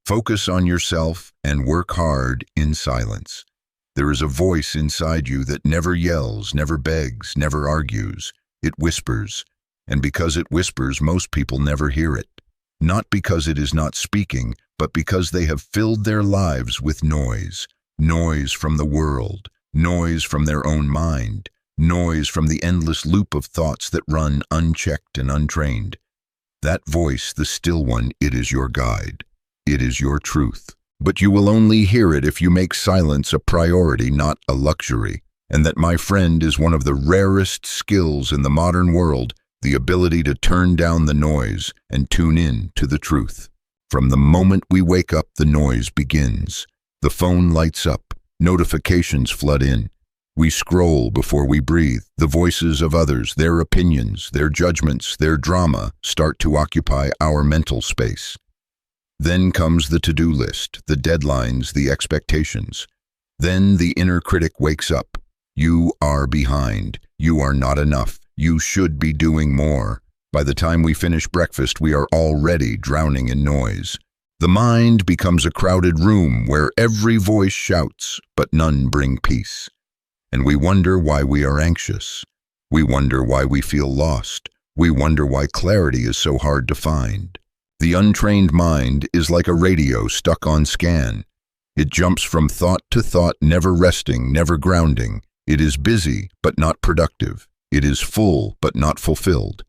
Focus on yourself and work hard in silence. There is a voice inside you that never yells, never begs, never argues. It whispers, and because it whispers, most people never hear it. Not because it is not speaking, but because they have filled their lives with noise. Noise from the world, noise from their own mind, noise from the endless loop of thoughts that run unchecked and untrained. That voice, the still one, it is your guide. It is your truth. But you will only hear it if you make silence a priority, not a luxury. And that, my friend, is one of the rarest skills in the modern world, the ability to turn down the noise and tune in to the truth. From the moment we wake up, the noise begins. The phone lights up, notifications flood in. We scroll before we breathe. The voices of others, their opinions, their judgments, their drama start to occupy our mental space. Then comes the to-do list, the deadlines, the expectations. Then the inner critic wakes up. You are behind. You are not enough. You should be doing more. By the time we finish breakfast, we are already drowning in noise. The mind becomes a crowded room where every voice shouts, but none bring peace. And we wonder why we are anxious. We wonder why we feel lost. We wonder why clarity is so hard to find. The untrained mind is like a radio stuck on scan. It jumps from thought to thought, never resting, never grounding. It is busy, but not productive. It is full, but not fulfilled.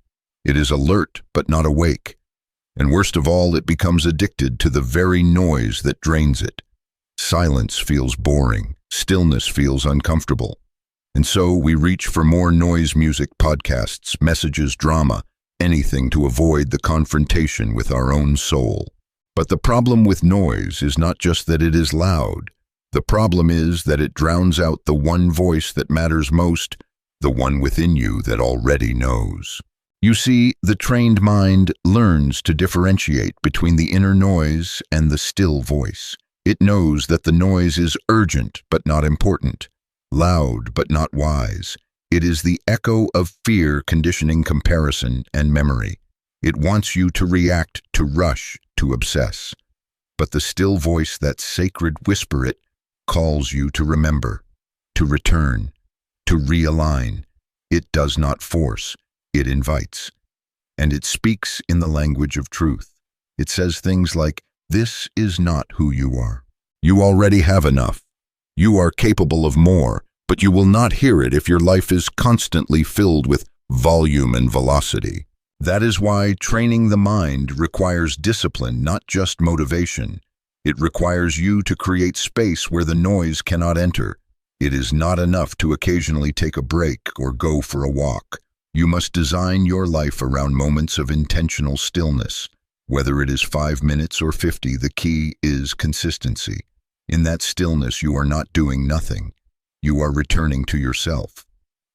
It is alert, but not awake. And worst of all, it becomes addicted to the very noise that drains it. Silence feels boring. Stillness feels uncomfortable. And so we reach for more noise, music, podcasts, messages, drama, anything to avoid the confrontation with our own soul. But the problem with noise is not just that it is loud. The problem is that it drowns out the one voice that matters most, the one within you that already knows. You see, the trained mind learns to differentiate between the inner noise and the still voice. It knows that the noise is urgent but not important, loud but not wise. It is the echo of fear conditioning comparison and memory. It wants you to react, to rush, to obsess. But the still voice, that sacred whisper, it calls you to remember, to return, to realign. It does not force, it invites. And it speaks in the language of truth. It says things like, "This is not who you are. You already have enough. You are capable of more." But you will not hear it if your life is constantly filled with volume and velocity. That is why training the mind requires discipline, not just motivation. It requires you to create space where the noise cannot enter. It is not enough to occasionally take a break or go for a walk. You must design your life around moments of intentional stillness. Whether it is 5 minutes or 50, the key is consistency. In that stillness, you are not doing nothing. You are returning to yourself.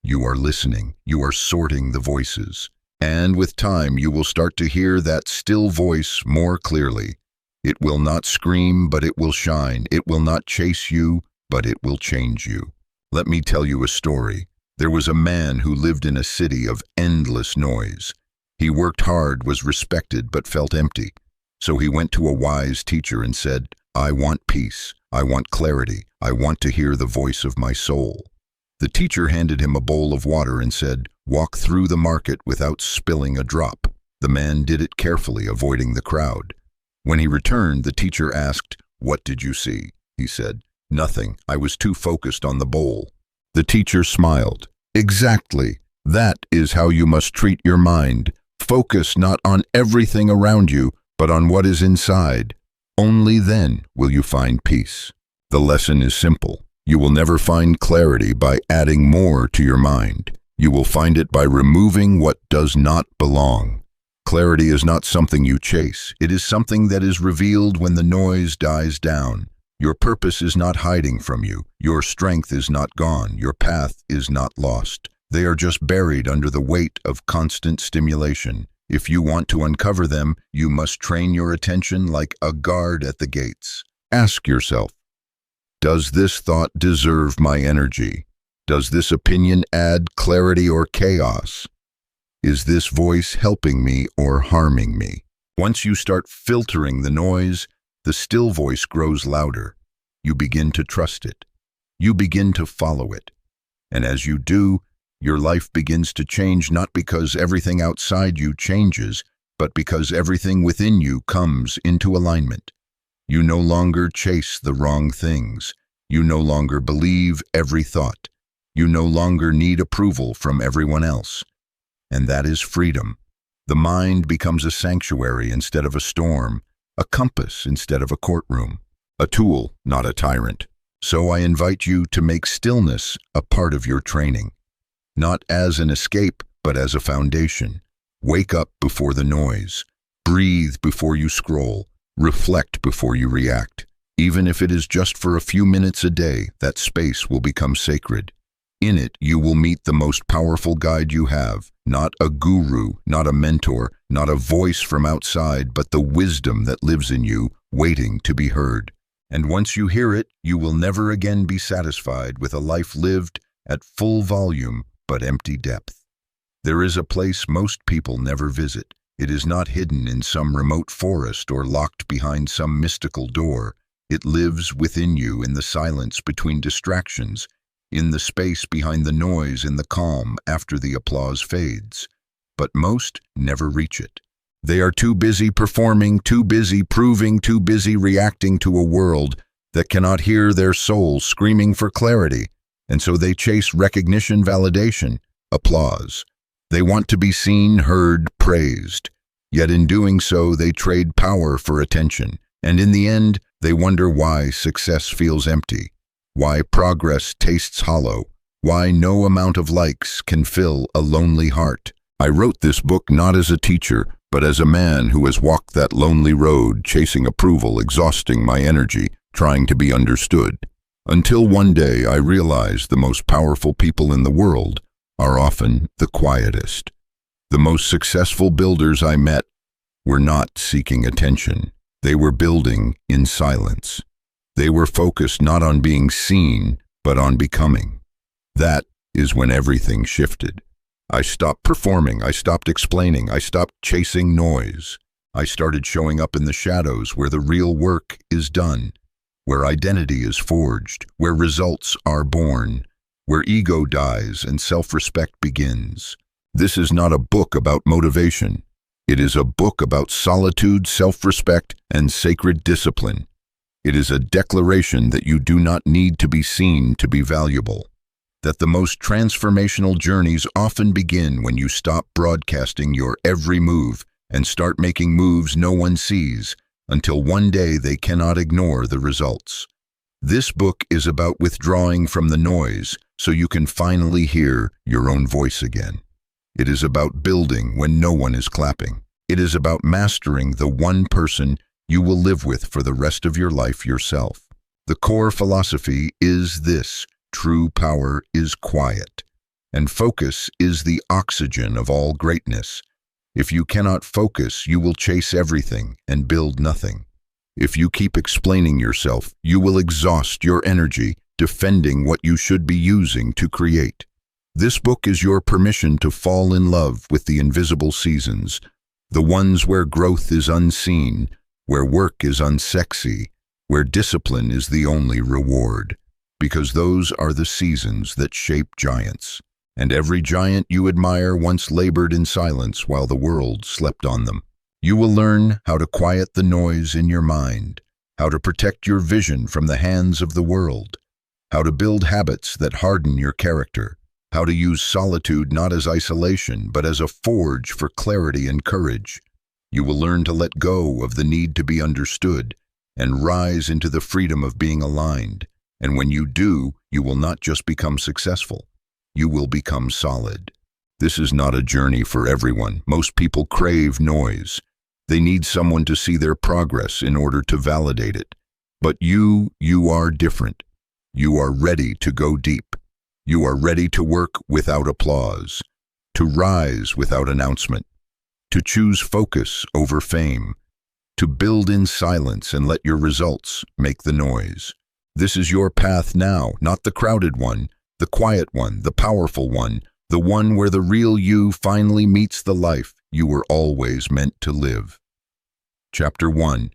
You are listening. You are sorting the voices. And with time, you will start to hear that still voice more clearly. It will not scream, but it will shine. It will not chase you, but it will change you. Let me tell you a story. There was a man who lived in a city of endless noise. He worked hard, was respected, but felt empty. So he went to a wise teacher and said, "I want peace. I want clarity. I want to hear the voice of my soul." The teacher handed him a bowl of water and said, "Walk through the market without spilling a drop." The man did it carefully, avoiding the crowd. When he returned, the teacher asked, "What did you see?" He said, "Nothing. I was too focused on the bowl." The teacher smiled. "Exactly. That is how you must treat your mind. Focus not on everything around you, but on what is inside. Only then will you find peace." The lesson is simple. You will never find clarity by adding more to your mind. You will find it by removing what does not belong. Clarity is not something you chase. It is something that is revealed when the noise dies down. Your purpose is not hiding from you. Your strength is not gone. Your path is not lost. They are just buried under the weight of constant stimulation. If you want to uncover them, you must train your attention like a guard at the gates. Ask yourself, does this thought deserve my energy? Does this opinion add clarity or chaos? Is this voice helping me or harming me? Once you start filtering the noise, the still voice grows louder. You begin to trust it. You begin to follow it. And as you do, your life begins to change, not because everything outside you changes, but because everything within you comes into alignment. You no longer chase the wrong things. You no longer believe every thought. You no longer need approval from everyone else. And that is freedom. The mind becomes a sanctuary instead of a storm, a compass instead of a courtroom, a tool, not a tyrant. So I invite you to make stillness a part of your training, not as an escape, but as a foundation. Wake up before the noise. Breathe before you scroll. Reflect before you react. Even if it is just for a few minutes a day, that space will become sacred. In it, you will meet the most powerful guide you have, not a guru, not a mentor, not a voice from outside, but the wisdom that lives in you, waiting to be heard. And once you hear it, you will never again be satisfied with a life lived at full volume but empty depth. There is a place most people never visit. It is not hidden in some remote forest or locked behind some mystical door. It lives within you in the silence between distractions, in the space behind the noise, in the calm after the applause fades. But most never reach it. They are too busy performing, too busy proving, too busy reacting to a world that cannot hear their soul screaming for clarity, and so they chase recognition, validation, applause. They want to be seen, heard, praised. Yet in doing so, they trade power for attention, and in the end, they wonder why success feels empty, why progress tastes hollow, why no amount of likes can fill a lonely heart. I wrote this book not as a teacher, but as a man who has walked that lonely road, chasing approval, exhausting my energy, trying to be understood. Until one day I realized the most powerful people in the world are often the quietest. The most successful builders I met were not seeking attention. They were building in silence. They were focused not on being seen, but on becoming. That is when everything shifted. I stopped performing, I stopped explaining, I stopped chasing noise. I started showing up in the shadows where the real work is done, where identity is forged, where results are born, where ego dies and self-respect begins. This is not a book about motivation. It is a book about solitude, self-respect, and sacred discipline. It is a declaration that you do not need to be seen to be valuable. That the most transformational journeys often begin when you stop broadcasting your every move and start making moves no one sees, until one day they cannot ignore the results. This book is about withdrawing from the noise so you can finally hear your own voice again. It is about building when no one is clapping. It is about mastering the one person you will live with for the rest of your life, yourself. The core philosophy is this: true power is quiet, and focus is the oxygen of all greatness. If you cannot focus, you will chase everything and build nothing. If you keep explaining yourself, you will exhaust your energy defending what you should be using to create. This book is your permission to fall in love with the invisible seasons, the ones where growth is unseen, where work is unsexy, where discipline is the only reward. Because those are the seasons that shape giants, and every giant you admire once labored in silence while the world slept on them. You will learn how to quiet the noise in your mind, how to protect your vision from the hands of the world, how to build habits that harden your character, how to use solitude not as isolation but as a forge for clarity and courage. You will learn to let go of the need to be understood and rise into the freedom of being aligned. And when you do, you will not just become successful, you will become solid. This is not a journey for everyone. Most people crave noise. They need someone to see their progress in order to validate it. But you are different. You are ready to go deep. You are ready to work without applause, to rise without announcement, to choose focus over fame, to build in silence and let your results make the noise. This is your path now, not the crowded one, the quiet one, the powerful one, the one where the real you finally meets the life you were always meant to live. Chapter 1.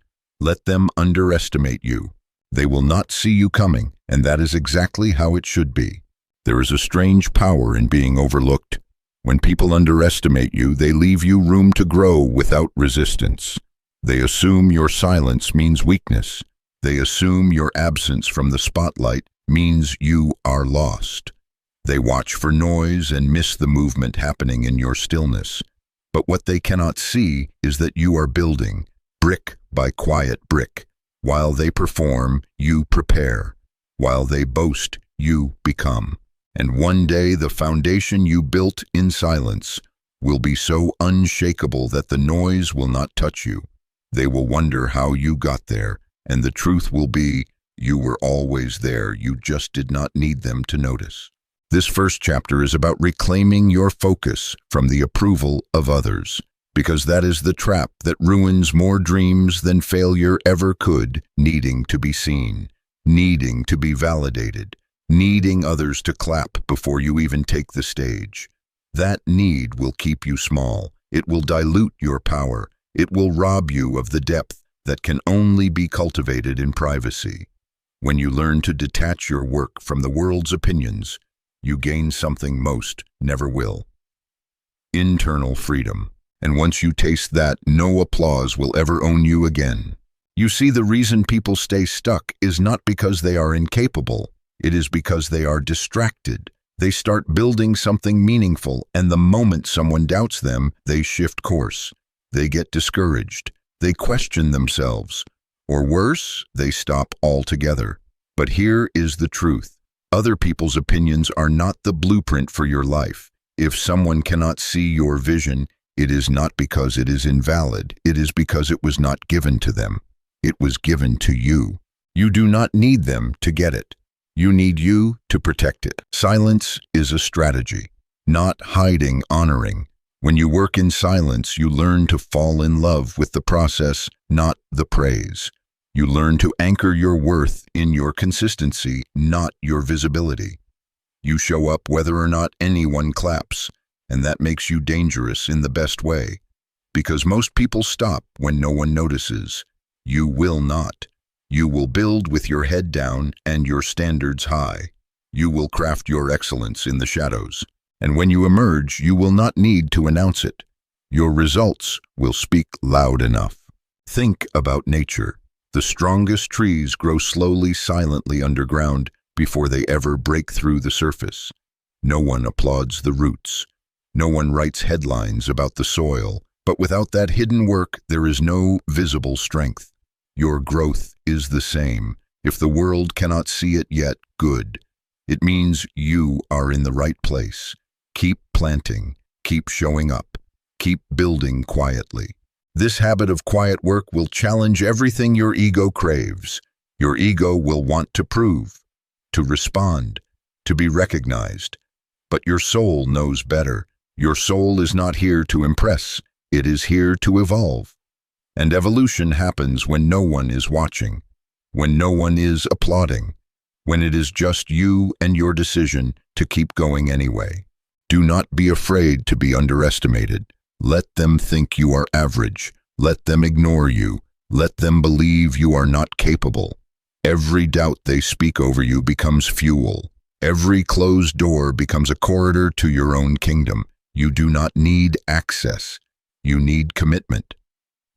Let them underestimate you. They will not see you coming, and that is exactly how it should be. There is a strange power in being overlooked. When people underestimate you, they leave you room to grow without resistance. They assume your silence means weakness. They assume your absence from the spotlight means you are lost. They watch for noise and miss the movement happening in your stillness. But what they cannot see is that you are building, brick by quiet brick. While they perform, you prepare. While they boast, you become. And one day the foundation you built in silence will be so unshakable that the noise will not touch you. They will wonder how you got there, and the truth will be, you were always there, you just did not need them to notice. This first chapter is about reclaiming your focus from the approval of others, because that is the trap that ruins more dreams than failure ever could, needing to be seen, needing to be validated, needing others to clap before you even take the stage. That need will keep you small. It will dilute your power. It will rob you of the depth that can only be cultivated in privacy. When you learn to detach your work from the world's opinions, you gain something most never will: internal freedom. And once you taste that, no applause will ever own you again. You see, the reason people stay stuck is not because they are incapable. It is because they are distracted. They start building something meaningful, and the moment someone doubts them, they shift course. They get discouraged. They question themselves. Or worse, they stop altogether. But here is the truth. Other people's opinions are not the blueprint for your life. If someone cannot see your vision, it is not because it is invalid. It is because it was not given to them. It was given to you. You do not need them to get it. You need you to protect it. Silence is a strategy, not hiding, honoring. When you work in silence, you learn to fall in love with the process, not the praise. You learn to anchor your worth in your consistency, not your visibility. You show up whether or not anyone claps, and that makes you dangerous in the best way. Because most people stop when no one notices. You will not. You will build with your head down and your standards high. You will craft your excellence in the shadows. And when you emerge, you will not need to announce it. Your results will speak loud enough. Think about nature. The strongest trees grow slowly, silently underground before they ever break through the surface. No one applauds the roots. No one writes headlines about the soil. But without that hidden work, there is no visible strength. Your growth is the same. If the world cannot see it yet, good. It means you are in the right place. Keep planting. Keep showing up. Keep building quietly. This habit of quiet work will challenge everything your ego craves. Your ego will want to prove, to respond, to be recognized. But your soul knows better. Your soul is not here to impress. It is here to evolve. And evolution happens when no one is watching, when no one is applauding, when it is just you and your decision to keep going anyway. Do not be afraid to be underestimated. Let them think you are average. Let them ignore you. Let them believe you are not capable. Every doubt they speak over you becomes fuel. Every closed door becomes a corridor to your own kingdom. You do not need access. You need commitment.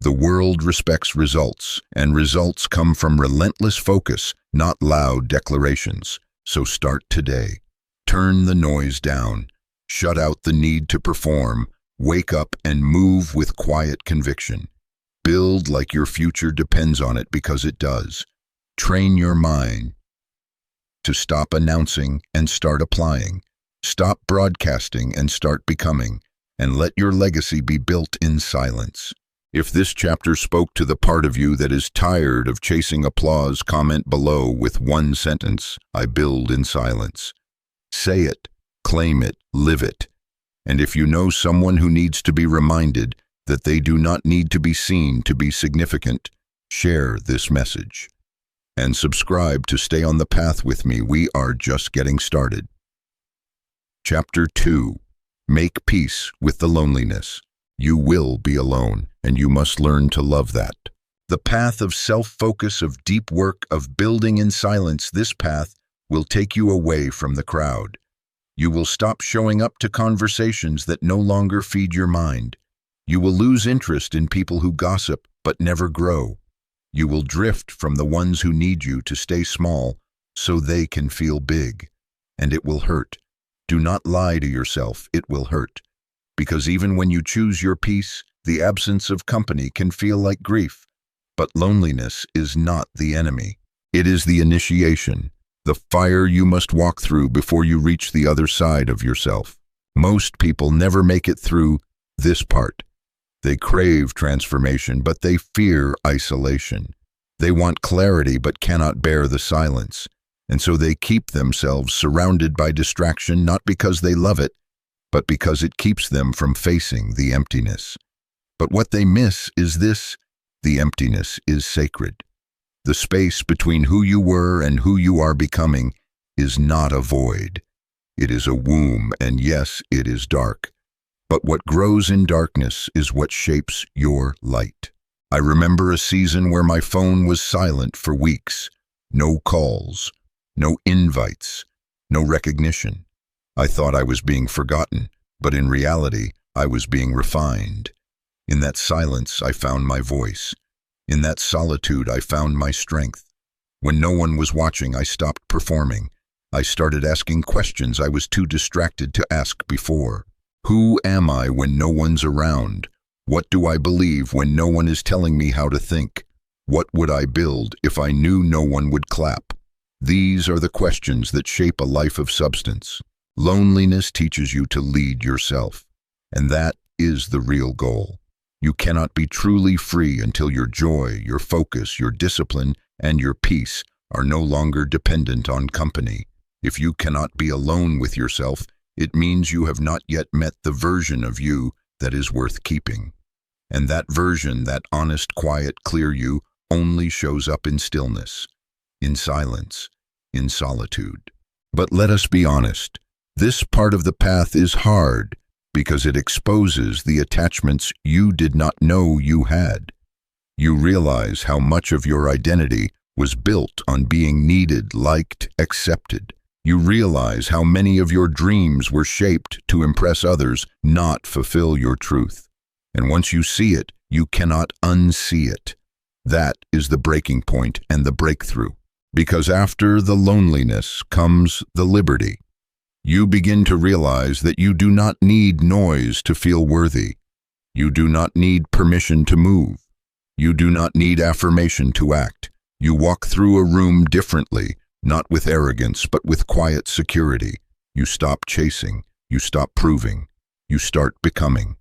The world respects results, and results come from relentless focus, not loud declarations. So start today. Turn the noise down. Shut out the need to perform. Wake up and move with quiet conviction. Build like your future depends on it, because it does. Train your mind to stop announcing and start applying. Stop broadcasting and start becoming. And let your legacy be built in silence. If this chapter spoke to the part of you that is tired of chasing applause, comment below with one sentence: I build in silence. Say it, claim it, live it. And if you know someone who needs to be reminded that they do not need to be seen to be significant, share this message. And subscribe to stay on the path with me. We are just getting started. Chapter 2. Make peace with the loneliness. You will be alone, and you must learn to love that. The path of self-focus, of deep work, of building in silence, this path will take you away from the crowd. You will stop showing up to conversations that no longer feed your mind. You will lose interest in people who gossip but never grow. You will drift from the ones who need you to stay small so they can feel big. And it will hurt. Do not lie to yourself, it will hurt. Because even when you choose your peace, the absence of company can feel like grief. But loneliness is not the enemy. It is the initiation, the fire you must walk through before you reach the other side of yourself. Most people never make it through this part. They crave transformation, but they fear isolation. They want clarity, but cannot bear the silence. And so they keep themselves surrounded by distraction, not because they love it, but because it keeps them from facing the emptiness. But what they miss is this: the emptiness is sacred. The space between who you were and who you are becoming is not a void. It is a womb, and yes, it is dark. But what grows in darkness is what shapes your light. I remember a season where my phone was silent for weeks. No calls, no invites, no recognition. I thought I was being forgotten, but in reality, I was being refined. In that silence, I found my voice. In that solitude, I found my strength. When no one was watching, I stopped performing. I started asking questions I was too distracted to ask before. Who am I when no one's around? What do I believe when no one is telling me how to think? What would I build if I knew no one would clap? These are the questions that shape a life of substance. Loneliness teaches you to lead yourself, and that is the real goal. You cannot be truly free until your joy, your focus, your discipline, and your peace are no longer dependent on company. If you cannot be alone with yourself, it means you have not yet met the version of you that is worth keeping. And that version, that honest, quiet, clear you, only shows up in stillness, in silence, in solitude. But let us be honest, this part of the path is hard because it exposes the attachments you did not know you had. You realize how much of your identity was built on being needed, liked, accepted. You realize how many of your dreams were shaped to impress others, not fulfill your truth. And once you see it, you cannot unsee it. That is the breaking point and the breakthrough. Because after the loneliness comes the liberty. You begin to realize that you do not need noise to feel worthy. You do not need permission to move. You do not need affirmation to act. You walk through a room differently, not with arrogance, but with quiet security. You stop chasing. You stop proving. You start becoming.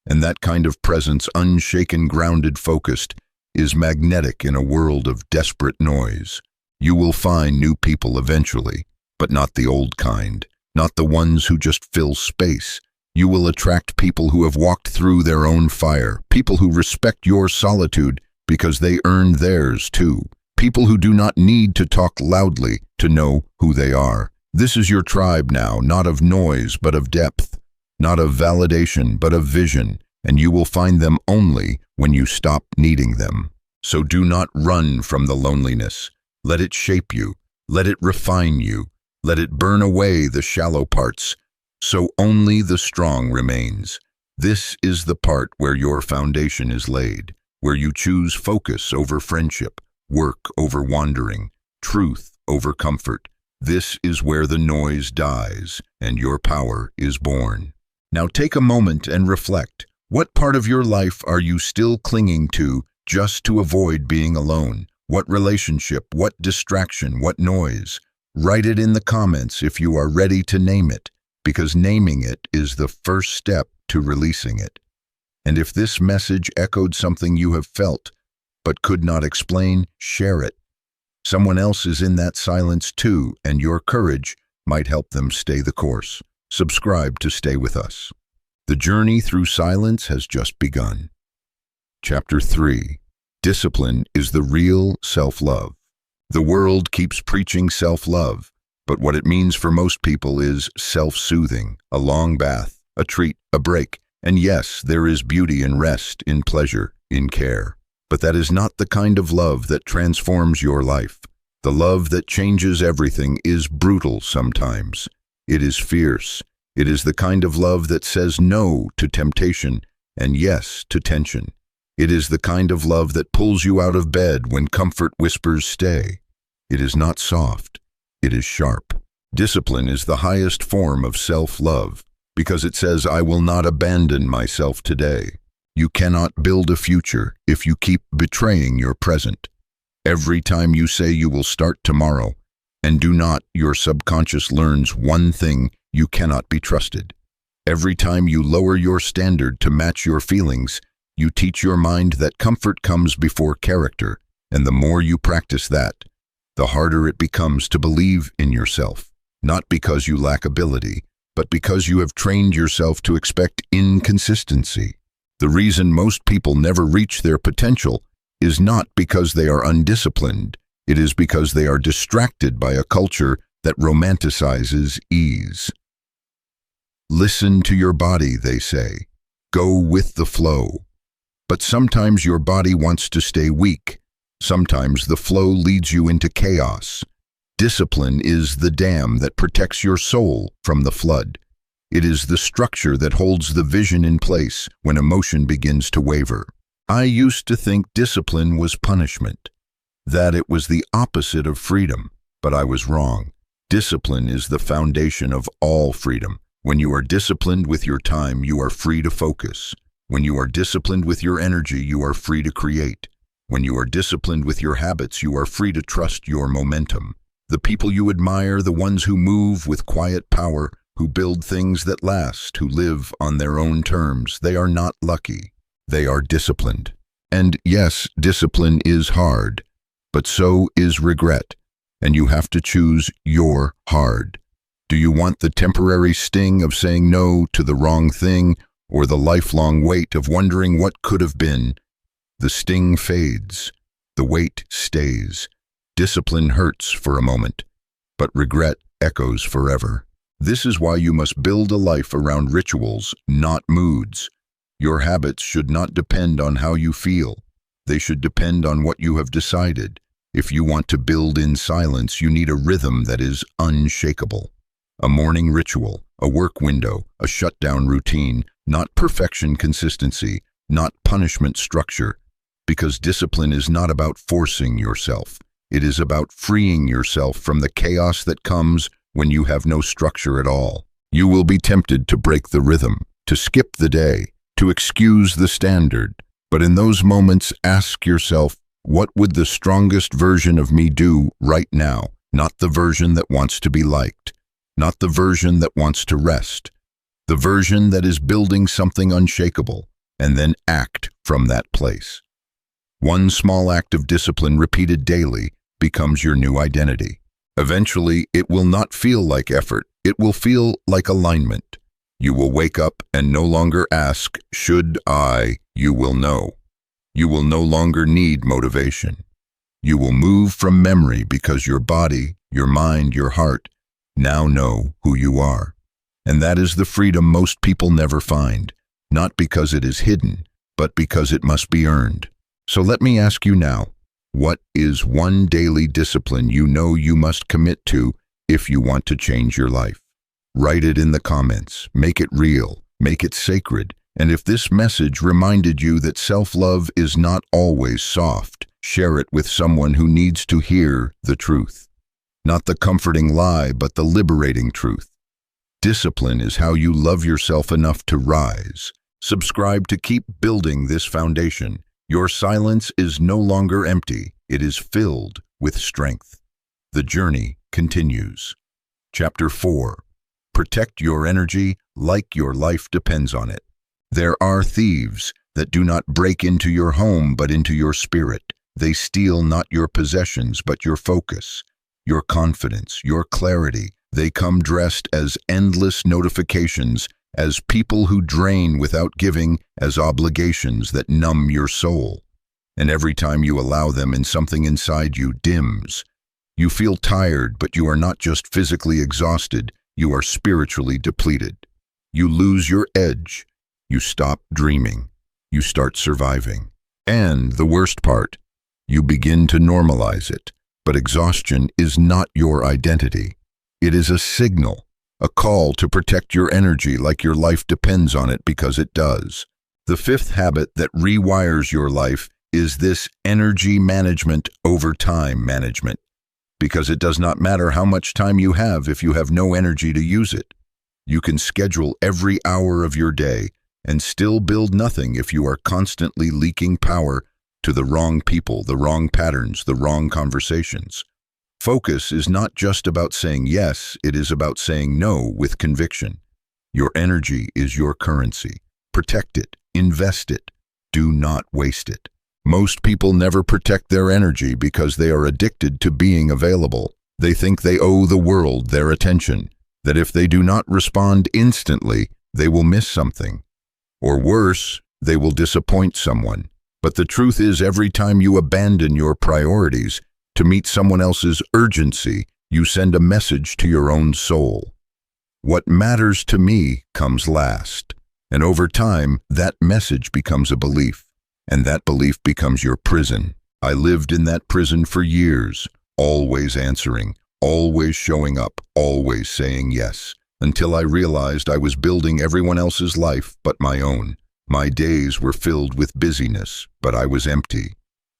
And that kind of presence, unshaken, grounded, focused, is magnetic in a world of desperate noise. You will find new people eventually, but not the old kind, not the ones who just fill space. You will attract people who have walked through their own fire, people who respect your solitude because they earned theirs too, people who do not need to talk loudly to know who they are. This is your tribe now, not of noise but of depth, not of validation but of vision, and you will find them only when you stop needing them. So do not run from the loneliness. Let it shape you. Let it refine you. Let it burn away the shallow parts, so only the strong remains. This is the part where your foundation is laid, where you choose focus over friendship, work over wandering, truth over comfort. This is where the noise dies and your power is born. Now take a moment and reflect. What part of your life are you still clinging to just to avoid being alone? What relationship, what distraction, what noise? Write it in the comments if you are ready to name it, because naming it is the first step to releasing it. And if this message echoed something you have felt but could not explain, share it. Someone else is in that silence too, and your courage might help them stay the course. Subscribe to stay with us. The journey through silence has just begun. Chapter 3. Discipline is the real self-love. The world keeps preaching self-love, but what it means for most people is self-soothing, a long bath, a treat, a break. And yes, there is beauty in rest, in pleasure, in care. But that is not the kind of love that transforms your life. The love that changes everything is brutal sometimes. It is fierce. It is the kind of love that says no to temptation and yes to tension. It is the kind of love that pulls you out of bed when comfort whispers stay. It is not soft. It is sharp. Discipline is the highest form of self-love because it says, I will not abandon myself today. You cannot build a future if you keep betraying your present. Every time you say you will start tomorrow and do not, your subconscious learns one thing: you cannot be trusted. Every time you lower your standard to match your feelings, you teach your mind that comfort comes before character, and the more you practice that, the harder it becomes to believe in yourself, not because you lack ability, but because you have trained yourself to expect inconsistency. The reason most people never reach their potential is not because they are undisciplined. It is because they are distracted by a culture that romanticizes ease. Listen to your body, they say. Go with the flow. But sometimes your body wants to stay weak. Sometimes the flow leads you into chaos. Discipline is the dam that protects your soul from the flood. It is the structure that holds the vision in place when emotion begins to waver. I used to think discipline was punishment, that it was the opposite of freedom, but I was wrong. Discipline is the foundation of all freedom. When you are disciplined with your time, you are free to focus. When you are disciplined with your energy, you are free to create. When you are disciplined with your habits, you are free to trust your momentum. The people you admire, the ones who move with quiet power, who build things that last, who live on their own terms, they are not lucky. They are disciplined. And yes, discipline is hard, but so is regret. And you have to choose your hard. Do you want the temporary sting of saying no to the wrong thing, or the lifelong weight of wondering what could have been? The sting fades. The weight stays. Discipline hurts for a moment, but regret echoes forever. This is why you must build a life around rituals, not moods. Your habits should not depend on how you feel. They should depend on what you have decided. If you want to build in silence, you need a rhythm that is unshakable. A morning ritual, a work window, a shutdown routine, not perfection consistency, not punishment structure. Because discipline is not about forcing yourself. It is about freeing yourself from the chaos that comes when you have no structure at all. You will be tempted to break the rhythm, to skip the day, to excuse the standard. But in those moments, ask yourself, what would the strongest version of me do right now? Not the version that wants to be liked, not the version that wants to rest, the version that is building something unshakable, and then act from that place. One small act of discipline repeated daily becomes your new identity. Eventually, it will not feel like effort. It will feel like alignment. You will wake up and no longer ask, should I? You will know. You will no longer need motivation. You will move from memory because your body, your mind, your heart now know who you are. And that is the freedom most people never find, not because it is hidden, but because it must be earned. So let me ask you now, what is one daily discipline you know you must commit to if you want to change your life? Write it in the comments, make it real, make it sacred. And if this message reminded you that self-love is not always soft, share it with someone who needs to hear the truth. Not the comforting lie, but the liberating truth. Discipline is how you love yourself enough to rise. Subscribe to keep building this foundation. Your silence is no longer empty. It is filled with strength. The journey continues. Chapter 4. Protect your energy like your life depends on it. There are thieves that do not break into your home but into your spirit. They steal not your possessions but your focus, your confidence, your clarity. They come dressed as endless notifications, as people who drain without giving, as obligations that numb your soul. And every time you allow them in, something inside you dims. You feel tired, but you are not just physically exhausted, you are spiritually depleted. You lose your edge. You stop dreaming. You start surviving. And the worst part, you begin to normalize it. But exhaustion is not your identity. It is a signal, a call to protect your energy like your life depends on it, because it does. The fifth habit that rewires your life is this: energy management over time management. Because it does not matter how much time you have if you have no energy to use it. You can schedule every hour of your day and still build nothing if you are constantly leaking power to the wrong people, the wrong patterns, the wrong conversations. Focus is not just about saying yes, it is about saying no with conviction. Your energy is your currency. Protect it, invest it, do not waste it. Most people never protect their energy because they are addicted to being available. They think they owe the world their attention, that if they do not respond instantly, they will miss something. Or worse, they will disappoint someone. But the truth is, every time you abandon your priorities to meet someone else's urgency, you send a message to your own soul. What matters to me comes last. And over time, that message becomes a belief. And that belief becomes your prison. I lived in that prison for years, always answering, always showing up, always saying yes, until I realized I was building everyone else's life but my own. My days were filled with busyness, but I was empty.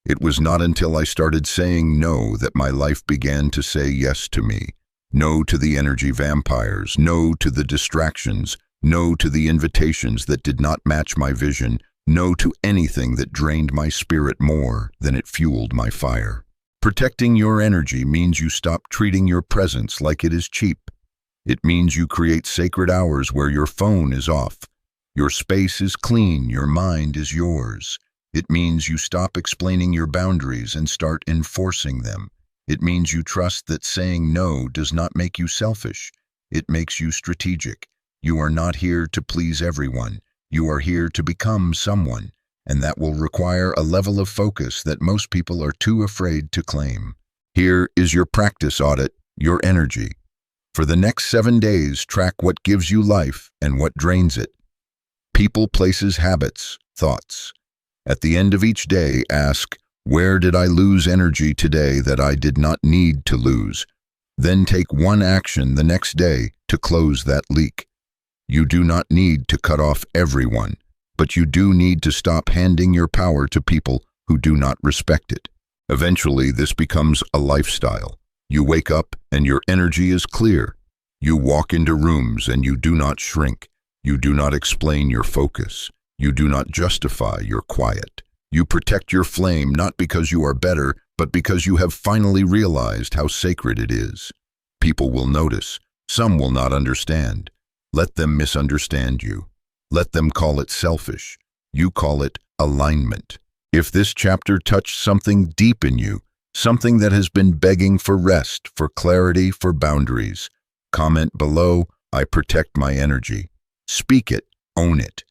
It was not until I started saying no that my life began to say yes to me. No to the energy vampires, no to the distractions, no to the invitations that did not match my vision, no to anything that drained my spirit more than it fueled my fire. Protecting your energy means you stop treating your presence like it is cheap. It means you create sacred hours where your phone is off. Your space is clean, your mind is yours. It means you stop explaining your boundaries and start enforcing them. It means you trust that saying no does not make you selfish. It makes you strategic. You are not here to please everyone. You are here to become someone, and that will require a level of focus that most people are too afraid to claim. Here is your practice audit, your energy. For the next 7 days, track what gives you life and what drains it. People, places, habits, thoughts. At the end of each day, ask, where did I lose energy today that I did not need to lose? Then take one action the next day to close that leak. You do not need to cut off everyone, but you do need to stop handing your power to people who do not respect it. Eventually, this becomes a lifestyle. You wake up and your energy is clear. You walk into rooms and you do not shrink. You do not explain your focus. You do not justify your quiet. You protect your flame not because you are better, but because you have finally realized how sacred it is. People will notice. Some will not understand. Let them misunderstand you. Let them call it selfish. You call it alignment. If this chapter touched something deep in you, something that has been begging for rest, for clarity, for boundaries, comment below, I protect my energy. Speak it, own it,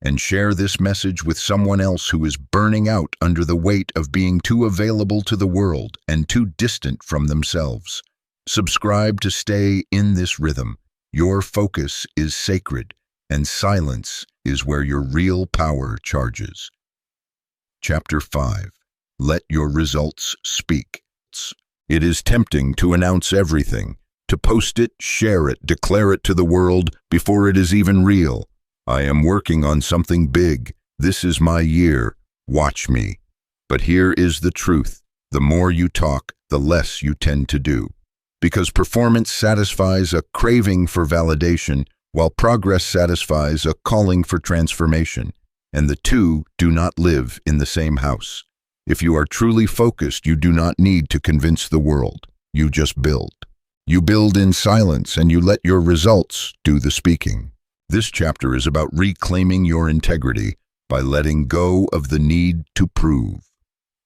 and share this message with someone else who is burning out under the weight of being too available to the world and too distant from themselves. Subscribe to stay in this rhythm. Your focus is sacred, and silence is where your real power charges. Chapter 5. Let your results speak. It is tempting to announce everything, to post it, share it, declare it to the world before it is even real. I am working on something big. This is my year. Watch me. But here is the truth. The more you talk, the less you tend to do. Because performance satisfies a craving for validation, while progress satisfies a calling for transformation. And the two do not live in the same house. If you are truly focused, you do not need to convince the world. You just build. You build in silence and you let your results do the speaking. This chapter is about reclaiming your integrity by letting go of the need to prove.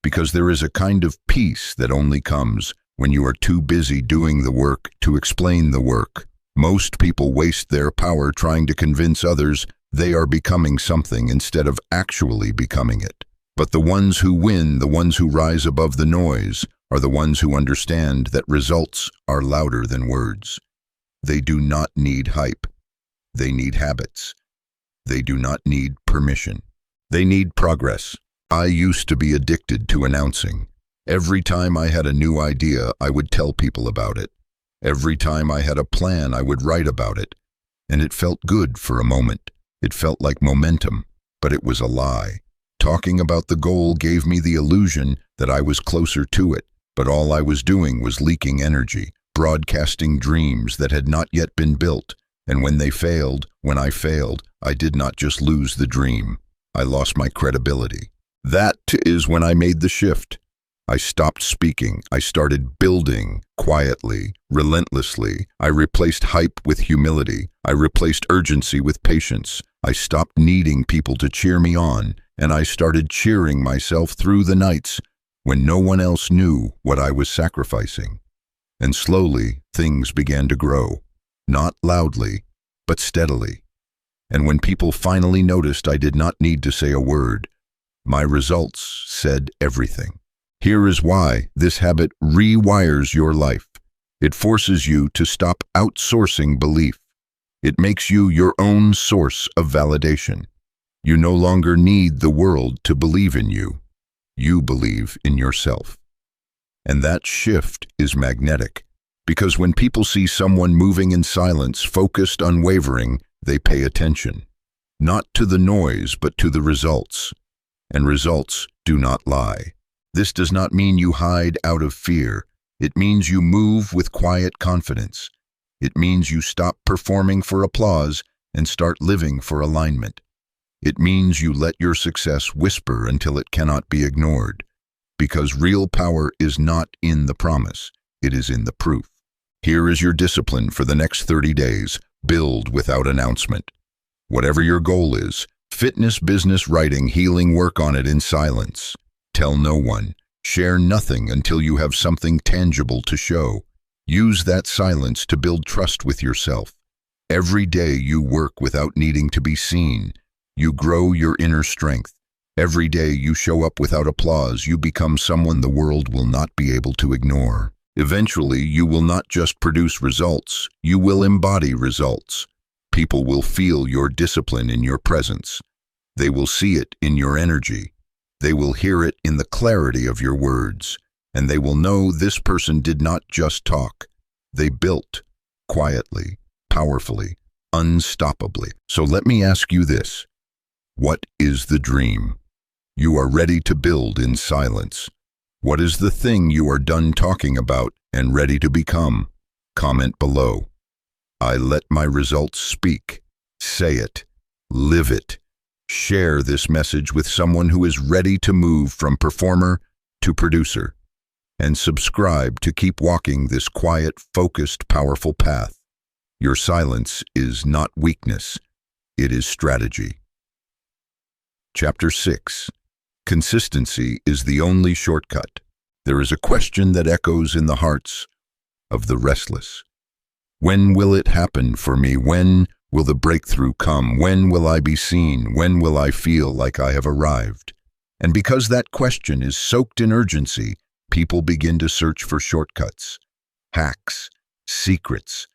Because there is a kind of peace that only comes when you are too busy doing the work to explain the work. Most people waste their power trying to convince others they are becoming something instead of actually becoming it. But the ones who win, the ones who rise above the noise, are the ones who understand that results are louder than words. They do not need hype. They need habits. They do not need permission. They need progress. I used to be addicted to announcing. Every time I had a new idea, I would tell people about it. Every time I had a plan, I would write about it. And it felt good for a moment. It felt like momentum, but it was a lie. Talking about the goal gave me the illusion that I was closer to it, but all I was doing was leaking energy, broadcasting dreams that had not yet been built. And when I failed, I did not just lose the dream. I lost my credibility. That is when I made the shift. I stopped speaking. I started building quietly, relentlessly. I replaced hype with humility. I replaced urgency with patience. I stopped needing people to cheer me on, and I started cheering myself through the nights when no one else knew what I was sacrificing. And slowly, things began to grow. Not loudly, but steadily. And when people finally noticed I did not need to say a word, my results said everything. Here is why this habit rewires your life. It forces you to stop outsourcing belief. It makes you your own source of validation. You no longer need the world to believe in you. You believe in yourself. And that shift is magnetic, because when people see someone moving in silence, focused, unwavering, they pay attention. Not to the noise, but to the results. And results do not lie. This does not mean you hide out of fear. It means you move with quiet confidence. It means you stop performing for applause and start living for alignment. It means you let your success whisper until it cannot be ignored. Because real power is not in the promise, it is in the proof. Here is your discipline for the next 30 days. Build without announcement. Whatever your goal is, fitness, business, writing, healing, work on it in silence. Tell no one. Share nothing until you have something tangible to show. Use that silence to build trust with yourself. Every day you work without needing to be seen. You grow your inner strength. Every day you show up without applause, you become someone the world will not be able to ignore. Eventually, you will not just produce results, you will embody results. People will feel your discipline in your presence. They will see it in your energy. They will hear it in the clarity of your words. And they will know this person did not just talk. They built, quietly, powerfully, unstoppably. So let me ask you this. What is the dream? You are ready to build in silence. What is the thing you are done talking about and ready to become? Comment below. I let my results speak. Say it. Live it. Share this message with someone who is ready to move from performer to producer. And subscribe to keep walking this quiet, focused, powerful path. Your silence is not weakness. It is strategy. Chapter 6. Consistency is the only shortcut. There is a question that echoes in the hearts of the restless. When will it happen for me? When will the breakthrough come? When will I be seen? When will I feel like I have arrived? And because that question is soaked in urgency, people begin to search for shortcuts, hacks, secrets,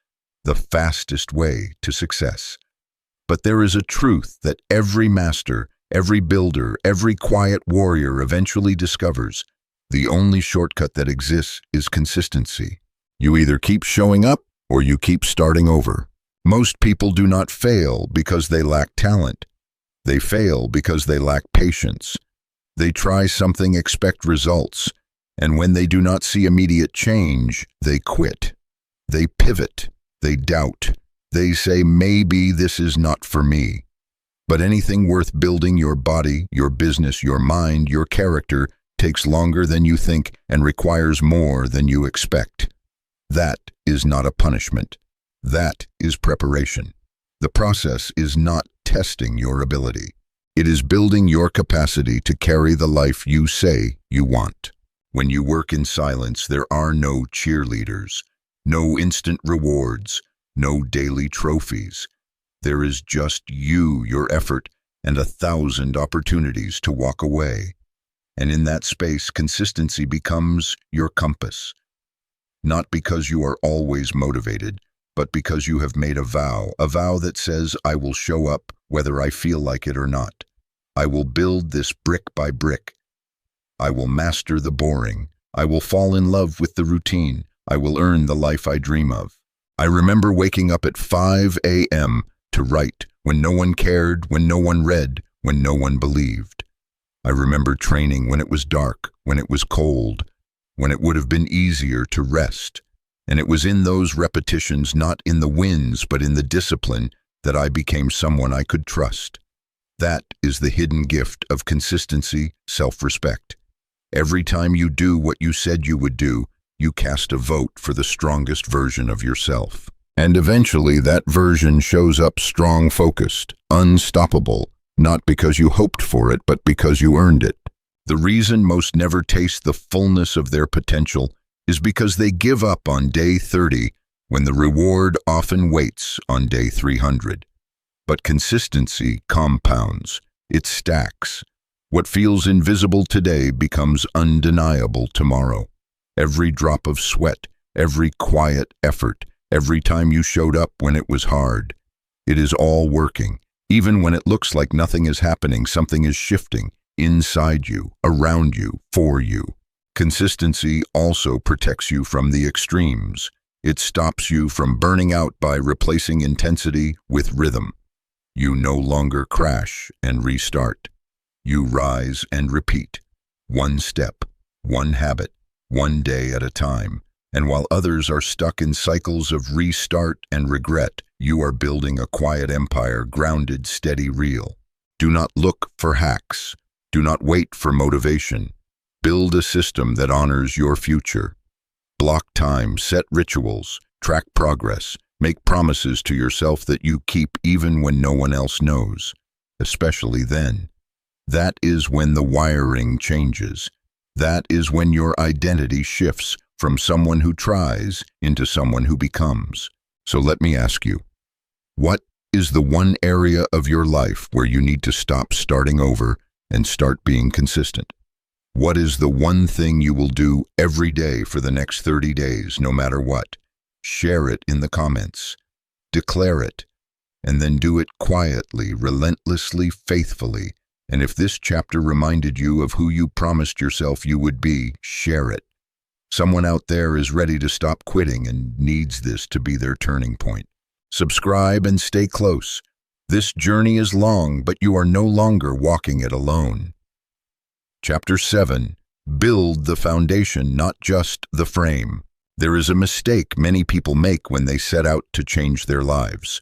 the fastest way to success. But there is a truth that every master, every builder, every quiet warrior eventually discovers. The only shortcut that exists is consistency. You either keep showing up or you keep starting over. Most people do not fail because they lack talent. They fail because they lack patience. They try something, expect results, and when they do not see immediate change, they quit. They pivot. They doubt. They say, maybe this is not for me. But anything worth building, your body, your business, your mind, your character, takes longer than you think and requires more than you expect. That is not a punishment. That is preparation. The process is not testing your ability. It is building your capacity to carry the life you say you want. When you work in silence, there are no cheerleaders, no instant rewards, no daily trophies. There is just you, your effort, and 1,000 opportunities to walk away. And in that space, consistency becomes your compass. Not because you are always motivated, but because you have made a vow that says, I will show up whether I feel like it or not. I will build this brick by brick. I will master the boring. I will fall in love with the routine. I will earn the life I dream of. I remember waking up at 5 a.m. to write when no one cared, when no one read, when no one believed. I remember training when it was dark, when it was cold, when it would have been easier to rest. And it was in those repetitions, not in the wins, but in the discipline, that I became someone I could trust. That is the hidden gift of consistency, self-respect. Every time you do what you said you would do, you cast a vote for the strongest version of yourself. And eventually that version shows up strong, focused, unstoppable, not because you hoped for it, but because you earned it. The reason most never taste the fullness of their potential is because they give up on day 30 when the reward often waits on day 300. But consistency compounds. It stacks. What feels invisible today becomes undeniable tomorrow. Every drop of sweat, every quiet effort, every time you showed up when it was hard. It is all working. Even when it looks like nothing is happening, something is shifting inside you, around you, for you. Consistency also protects you from the extremes. It stops you from burning out by replacing intensity with rhythm. You no longer crash and restart. You rise and repeat. One step, one habit, one day at a time. And while others are stuck in cycles of restart and regret, you are building a quiet empire, grounded, steady, real. Do not look for hacks. Do not wait for motivation. Build a system that honors your future. Block time, set rituals, track progress, make promises to yourself that you keep even when no one else knows, especially then. That is when the wiring changes. That is when your identity shifts from someone who tries into someone who becomes. So let me ask you, what is the one area of your life where you need to stop starting over and start being consistent? What is the one thing you will do every day for the next 30 days, no matter what? Share it in the comments. Declare it. And then do it quietly, relentlessly, faithfully. And if this chapter reminded you of who you promised yourself you would be, share it. Someone out there is ready to stop quitting and needs this to be their turning point. Subscribe and stay close. This journey is long, but you are no longer walking it alone. Chapter 7. Build the foundation, not just the frame. There is a mistake many people make when they set out to change their lives.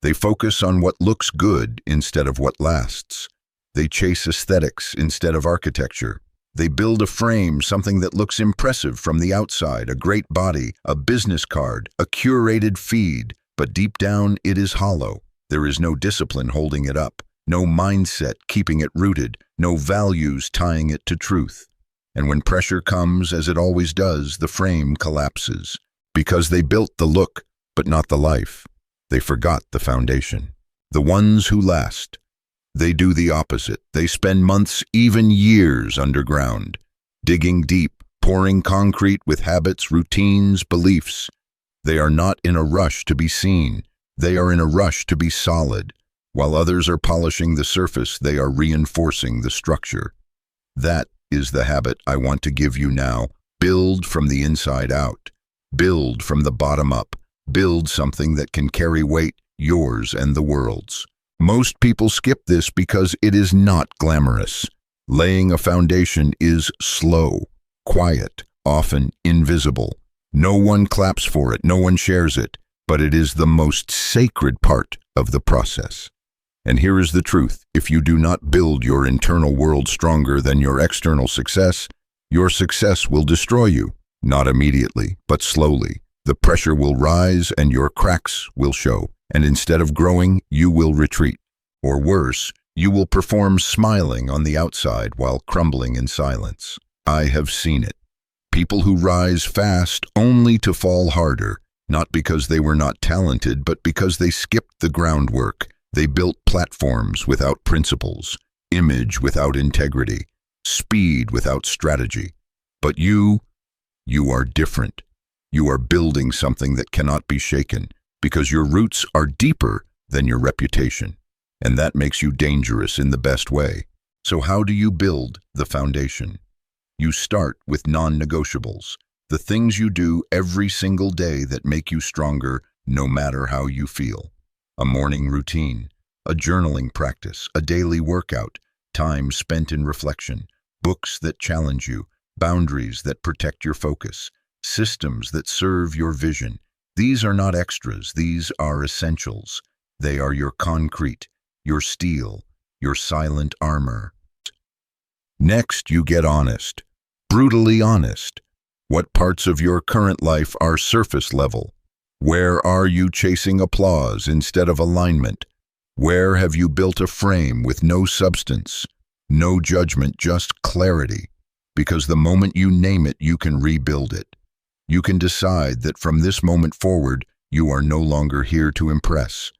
They focus on what looks good instead of what lasts. They chase aesthetics instead of architecture. They build a frame, something that looks impressive from the outside, a great body, a business card, a curated feed, but deep down it is hollow. There is no discipline holding it up, no mindset keeping it rooted, no values tying it to truth. And when pressure comes, as it always does, the frame collapses. Because they built the look, but not the life. They forgot the foundation. The ones who last, they do the opposite. They spend months, even years underground, digging deep, pouring concrete with habits, routines, beliefs. They are not in a rush to be seen. They are in a rush to be solid. While others are polishing the surface, they are reinforcing the structure. That is the habit I want to give you now. Build from the inside out. Build from the bottom up. Build something that can carry weight, yours and the world's. Most people skip this because it is not glamorous. Laying a foundation is slow, quiet, often invisible. No one claps for it, no one shares it, but it is the most sacred part of the process. And here is the truth. If you do not build your internal world stronger than your external success, your success will destroy you. Not immediately, but slowly. The pressure will rise and your cracks will show. And instead of growing, you will retreat. Or worse, you will perform smiling on the outside while crumbling in silence. I have seen it. People who rise fast only to fall harder, not because they were not talented, but because they skipped the groundwork. They built platforms without principles, image without integrity, speed without strategy. But you are different. You are building something that cannot be shaken, because your roots are deeper than your reputation. And that makes you dangerous in the best way. So how do you build the foundation? You start with non-negotiables, the things you do every single day that make you stronger no matter how you feel. A morning routine, a journaling practice, a daily workout, time spent in reflection, books that challenge you, boundaries that protect your focus, systems that serve your vision. These are not extras, these are essentials. They are your concrete, your steel, your silent armor. Next, you get honest, brutally honest. What parts of your current life are surface level? Where are you chasing applause instead of alignment? Where have you built a frame with no substance, no judgment, just clarity? Because the moment you name it, you can rebuild it. You can decide that from this moment forward, you are no longer here to impress.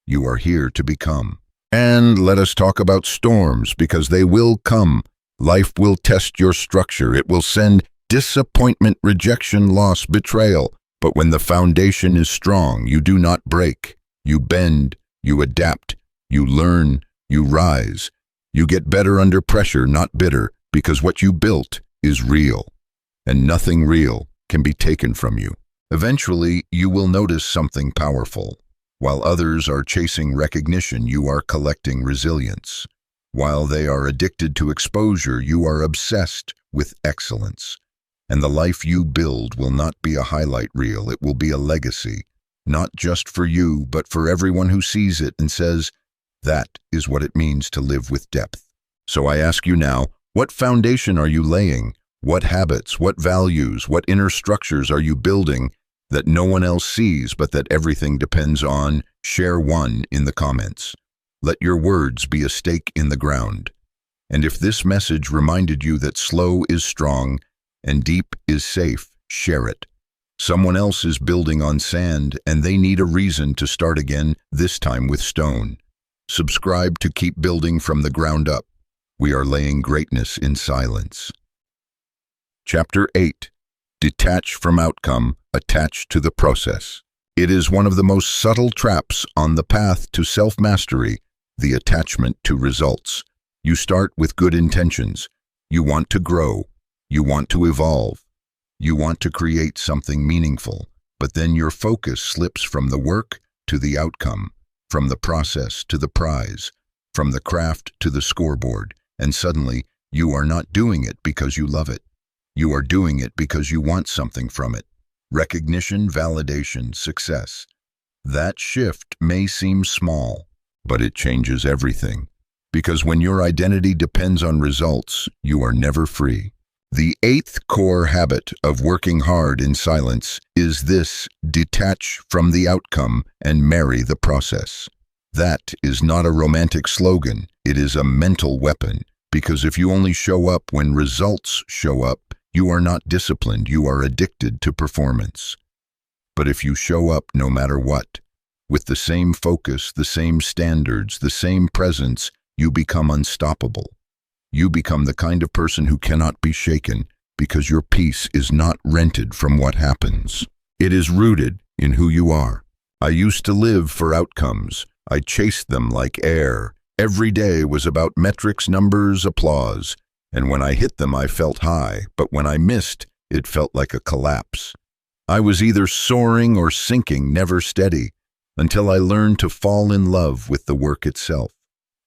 You are here to become. And let us talk about storms, because they will come. Life will test your structure. It will send disappointment, rejection, loss, betrayal. But when the foundation is strong, you do not break. You bend, you adapt, you learn, you rise. You get better under pressure, not bitter, because what you built is real. And nothing real can be taken from you. Eventually, you will notice something powerful. While others are chasing recognition, you are collecting resilience. While they are addicted to exposure, you are obsessed with excellence. And the life you build will not be a highlight reel, it will be a legacy, not just for you, but for everyone who sees it and says, that is what it means to live with depth. So I ask you now, what foundation are you laying? What habits, what values, what inner structures are you building that no one else sees but that everything depends on? Share one in the comments. Let your words be a stake in the ground. And if this message reminded you that slow is strong and deep is safe, share it. Someone else is building on sand and they need a reason to start again, this time with stone. Subscribe to keep building from the ground up. We are laying greatness in silence. Chapter 8. Detach from outcome, attach to the process. It is one of the most subtle traps on the path to self-mastery, the attachment to results. You start with good intentions. You want to grow. You want to evolve. You want to create something meaningful. But then your focus slips from the work to the outcome, from the process to the prize, from the craft to the scoreboard, and suddenly you are not doing it because you love it. You are doing it because you want something from it. Recognition, validation, success. That shift may seem small, but it changes everything. Because when your identity depends on results, you are never free. The 8th core habit of working hard in silence is this: detach from the outcome and marry the process. That is not a romantic slogan, it is a mental weapon. Because if you only show up when results show up, you are not disciplined, you are addicted to performance. But if you show up no matter what, with the same focus, the same standards, the same presence, you become unstoppable. You become the kind of person who cannot be shaken because your peace is not rented from what happens. It is rooted in who you are. I used to live for outcomes. I chased them like air. Every day was about metrics, numbers, applause. And when I hit them, I felt high. But when I missed, it felt like a collapse. I was either soaring or sinking, never steady, until I learned to fall in love with the work itself.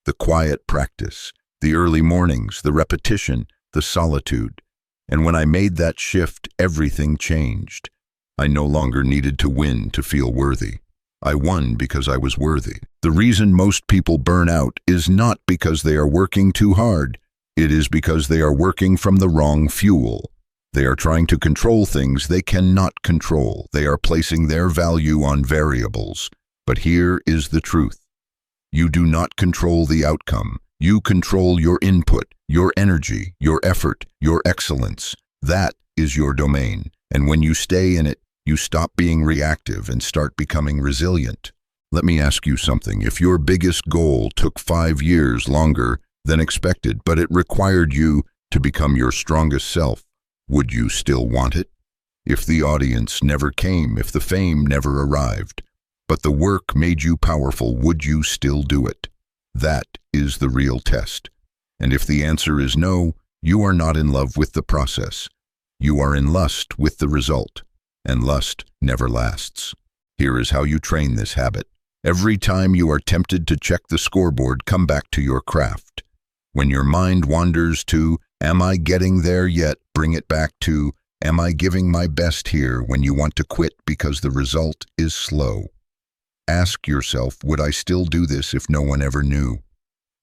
The quiet practice, the early mornings, the repetition, the solitude. And when I made that shift, everything changed. I no longer needed to win to feel worthy. I won because I was worthy. The reason most people burn out is not because they are working too hard. It is because they are working from the wrong fuel. They are trying to control things they cannot control. They are placing their value on variables. But here is the truth. You do not control the outcome. You control your input, your energy, your effort, your excellence. That is your domain. And when you stay in it, you stop being reactive and start becoming resilient. Let me ask you something. If your biggest goal took 5 years longer than expected, but it required you to become your strongest self, would you still want it? If the audience never came, if the fame never arrived, but the work made you powerful, would you still do it? That is the real test. And if the answer is no, you are not in love with the process. You are in lust with the result, and lust never lasts. Here is how you train this habit. Every time you are tempted to check the scoreboard, come back to your craft. When your mind wanders to, "Am I getting there yet?" bring it back to, "Am I giving my best here?" when you want to quit because the result is slow. Ask yourself, would I still do this if no one ever knew?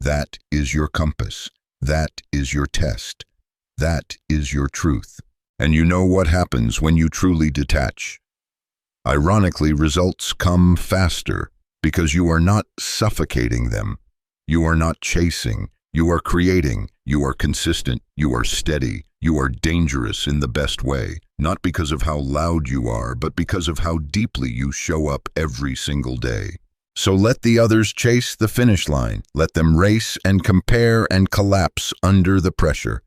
That is your compass. That is your test. That is your truth. And you know what happens when you truly detach. Ironically, results come faster because you are not suffocating them. You are not chasing. You are creating. You are consistent. You are steady. You are dangerous in the best way, not because of how loud you are, but because of how deeply you show up every single day. So let the others chase the finish line. Let them race and compare and collapse under the pressure.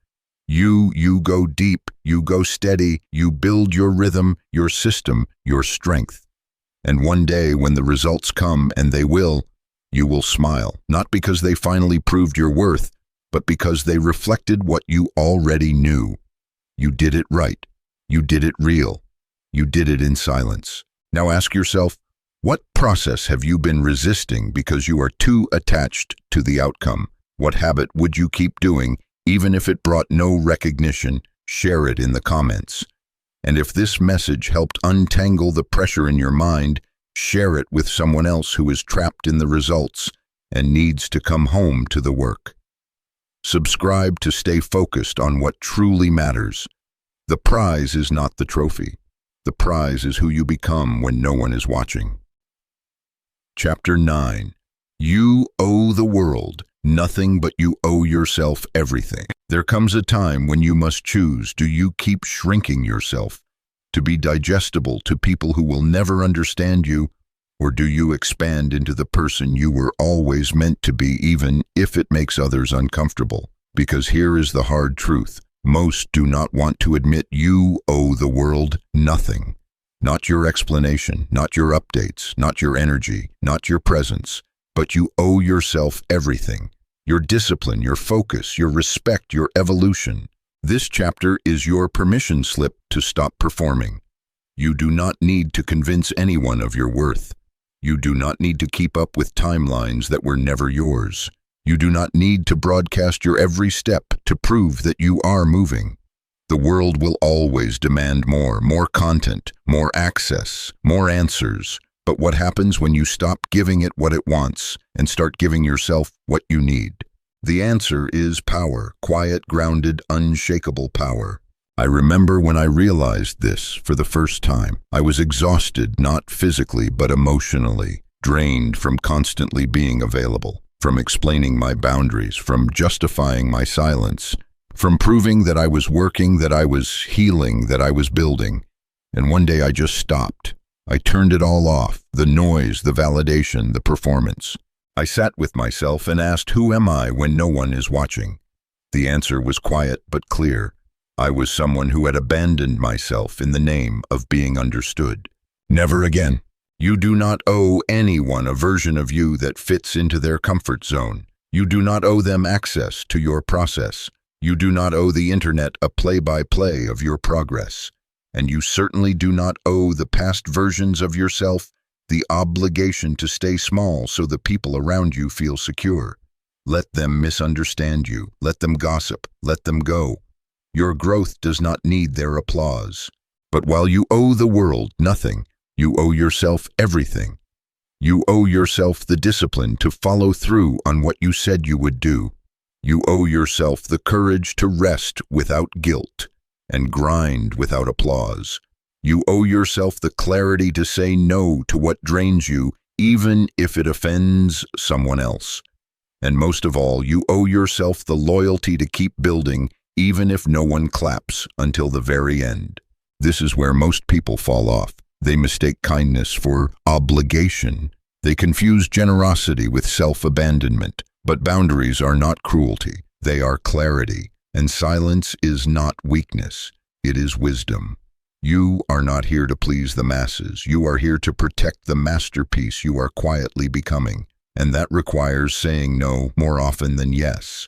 You go deep, you go steady, you build your rhythm, your system, your strength. And one day when the results come, and they will, you will smile, not because they finally proved your worth, but because they reflected what you already knew. You did it right. You did it real. You did it in silence. Now ask yourself, what process have you been resisting because you are too attached to the outcome? What habit would you keep doing, even if it brought no recognition? Share it in the comments. And if this message helped untangle the pressure in your mind, share it with someone else who is trapped in the results and needs to come home to the work. Subscribe to stay focused on what truly matters. The prize is not the trophy. The prize is who you become when no one is watching. Chapter 9. You owe the world nothing, but you owe yourself everything. There comes a time when you must choose. Do you keep shrinking yourself to be digestible to people who will never understand you, or do you expand into the person you were always meant to be, even if it makes others uncomfortable? Because here is the hard truth. Most do not want to admit you owe the world nothing. Not your explanation, not your updates, not your energy, not your presence, but you owe yourself everything. Your discipline, your focus, your respect, your evolution. This chapter is your permission slip to stop performing. You do not need to convince anyone of your worth. You do not need to keep up with timelines that were never yours. You do not need to broadcast your every step to prove that you are moving. The world will always demand more content, more access, more answers. But what happens when you stop giving it what it wants and start giving yourself what you need? The answer is power, quiet, grounded, unshakable power. I remember when I realized this for the first time. I was exhausted, not physically, but emotionally, drained from constantly being available, from explaining my boundaries, from justifying my silence, from proving that I was working, that I was healing, that I was building. And one day I just stopped. I turned it all off, the noise, the validation, the performance. I sat with myself and asked, who am I when no one is watching? The answer was quiet but clear. I was someone who had abandoned myself in the name of being understood. Never again. You do not owe anyone a version of you that fits into their comfort zone. You do not owe them access to your process. You do not owe the internet a play-by-play of your progress. And you certainly do not owe the past versions of yourself the obligation to stay small so the people around you feel secure. Let them misunderstand you. Let them gossip. Let them go. Your growth does not need their applause. But while you owe the world nothing, you owe yourself everything. You owe yourself the discipline to follow through on what you said you would do. You owe yourself the courage to rest without guilt and grind without applause. You owe yourself the clarity to say no to what drains you, even if it offends someone else. And most of all, you owe yourself the loyalty to keep building, even if no one claps until the very end. This is where most people fall off. They mistake kindness for obligation. They confuse generosity with self-abandonment. But boundaries are not cruelty. They are clarity. And silence is not weakness. It is wisdom. You are not here to please the masses. You are here to protect the masterpiece you are quietly becoming. And that requires saying no more often than yes.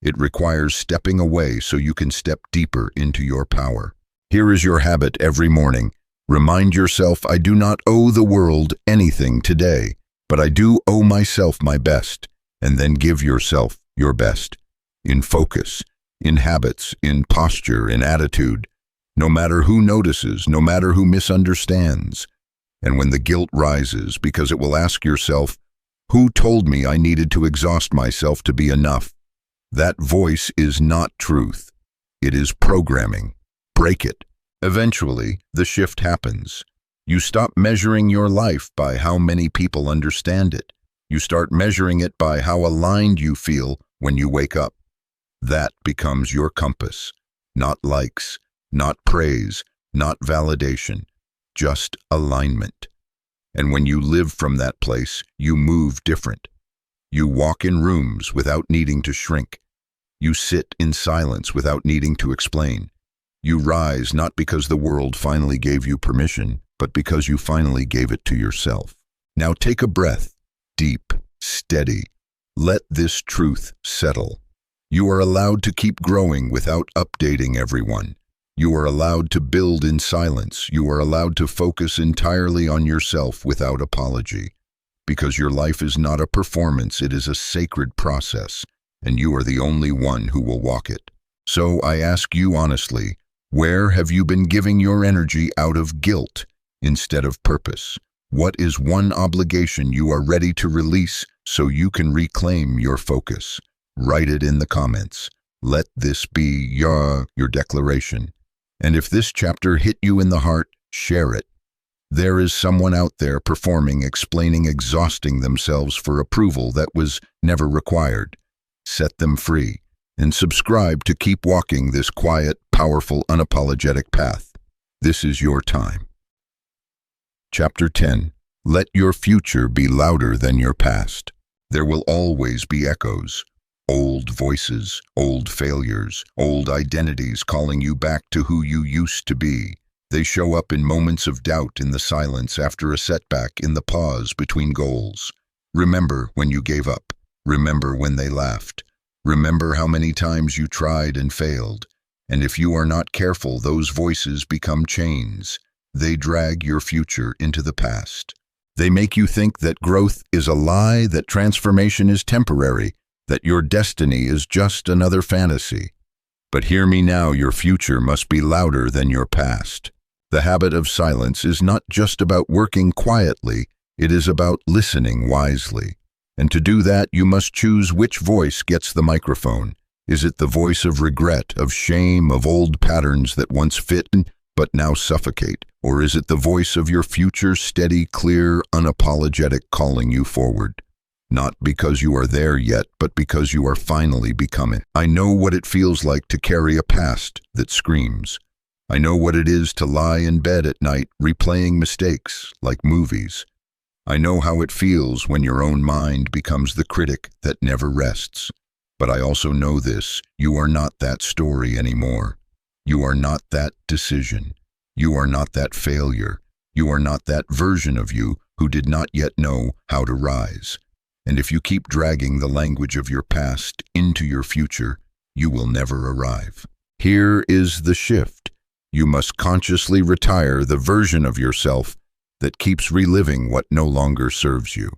It requires stepping away so you can step deeper into your power. Here is your habit every morning. Remind yourself, I do not owe the world anything today, but I do owe myself my best, and then give yourself your best. In focus, in habits, in posture, in attitude, no matter who notices, no matter who misunderstands. And when the guilt rises, because it will ask yourself, who told me I needed to exhaust myself to be enough? That voice is not truth. It is programming. Break it. Eventually, the shift happens. You stop measuring your life by how many people understand it. You start measuring it by how aligned you feel when you wake up. That becomes your compass. Not likes, not praise, not validation, just alignment. And when you live from that place, you move different. You walk in rooms without needing to shrink. You sit in silence without needing to explain. You rise not because the world finally gave you permission, but because you finally gave it to yourself. Now take a breath, deep, steady. Let this truth settle. You are allowed to keep growing without updating everyone. You are allowed to build in silence. You are allowed to focus entirely on yourself without apology. Because your life is not a performance, it is a sacred process, and you are the only one who will walk it. So I ask you honestly, where have you been giving your energy out of guilt instead of purpose? What is one obligation you are ready to release so you can reclaim your focus? Write it in the comments. Let this be your declaration. And if this chapter hit you in the heart, share it. There is someone out there performing, explaining, exhausting themselves for approval that was never required. Set them free and subscribe to keep walking this quiet, powerful, unapologetic path. This is your time. Chapter 10. Let your future be louder than your past. There will always be echoes. Old voices, old failures, old identities calling you back to who you used to be. They show up in moments of doubt, in the silence after a setback, in the pause between goals. Remember when you gave up. Remember when they laughed. Remember how many times you tried and failed. And if you are not careful, those voices become chains. They drag your future into the past. They make you think that growth is a lie, that transformation is temporary, that your destiny is just another fantasy. But hear me now, your future must be louder than your past. The habit of silence is not just about working quietly, it is about listening wisely. And to do that, you must choose which voice gets the microphone. Is it the voice of regret, of shame, of old patterns that once fit but now suffocate? Or is it the voice of your future, steady, clear, unapologetic, calling you forward? Not because you are there yet, but because you are finally becoming. I know what it feels like to carry a past that screams. I know what it is to lie in bed at night, replaying mistakes like movies. I know how it feels when your own mind becomes the critic that never rests. But I also know this, you are not that story anymore. You are not that decision. You are not that failure. You are not that version of you who did not yet know how to rise. And if you keep dragging the language of your past into your future, you will never arrive. Here is the shift. You must consciously retire the version of yourself that keeps reliving what no longer serves you.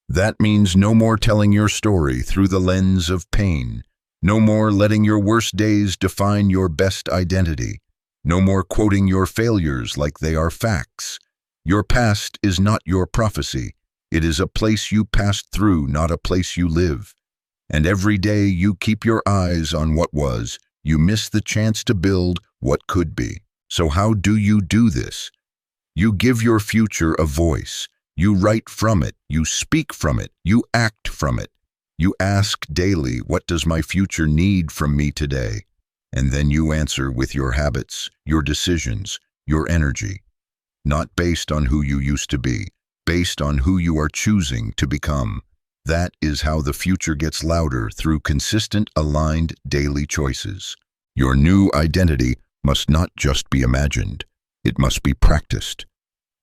That means no more telling your story through the lens of pain. No more letting your worst days define your best identity. No more quoting your failures like they are facts. Your past is not your prophecy. It is a place you passed through, not a place you live. And every day you keep your eyes on what was, you miss the chance to build what could be. So how do you do this? You give your future a voice. You write from it. You speak from it. You act from it. You ask daily, what does my future need from me today? And then you answer with your habits, your decisions, your energy. Not based on who you used to be, based on who you are choosing to become. That is how the future gets louder, through consistent, aligned, daily choices. Your new identity must not just be imagined. It must be practiced.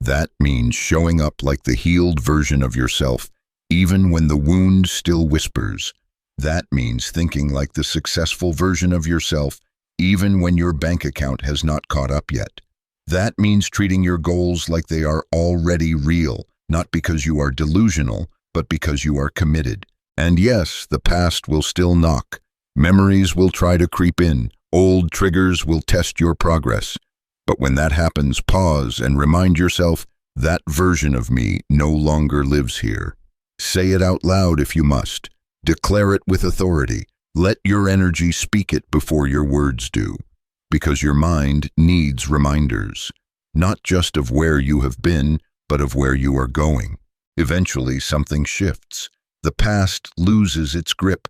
That means showing up like the healed version of yourself, even when the wound still whispers. That means thinking like the successful version of yourself, even when your bank account has not caught up yet. That means treating your goals like they are already real, not because you are delusional, but because you are committed. And yes, the past will still knock. Memories will try to creep in. Old triggers will test your progress. But when that happens, pause and remind yourself, that version of me no longer lives here. Say it out loud if you must. Declare it with authority. Let your energy speak it before your words do. Because your mind needs reminders, not just of where you have been, but of where you are going. Eventually, something shifts. The past loses its grip.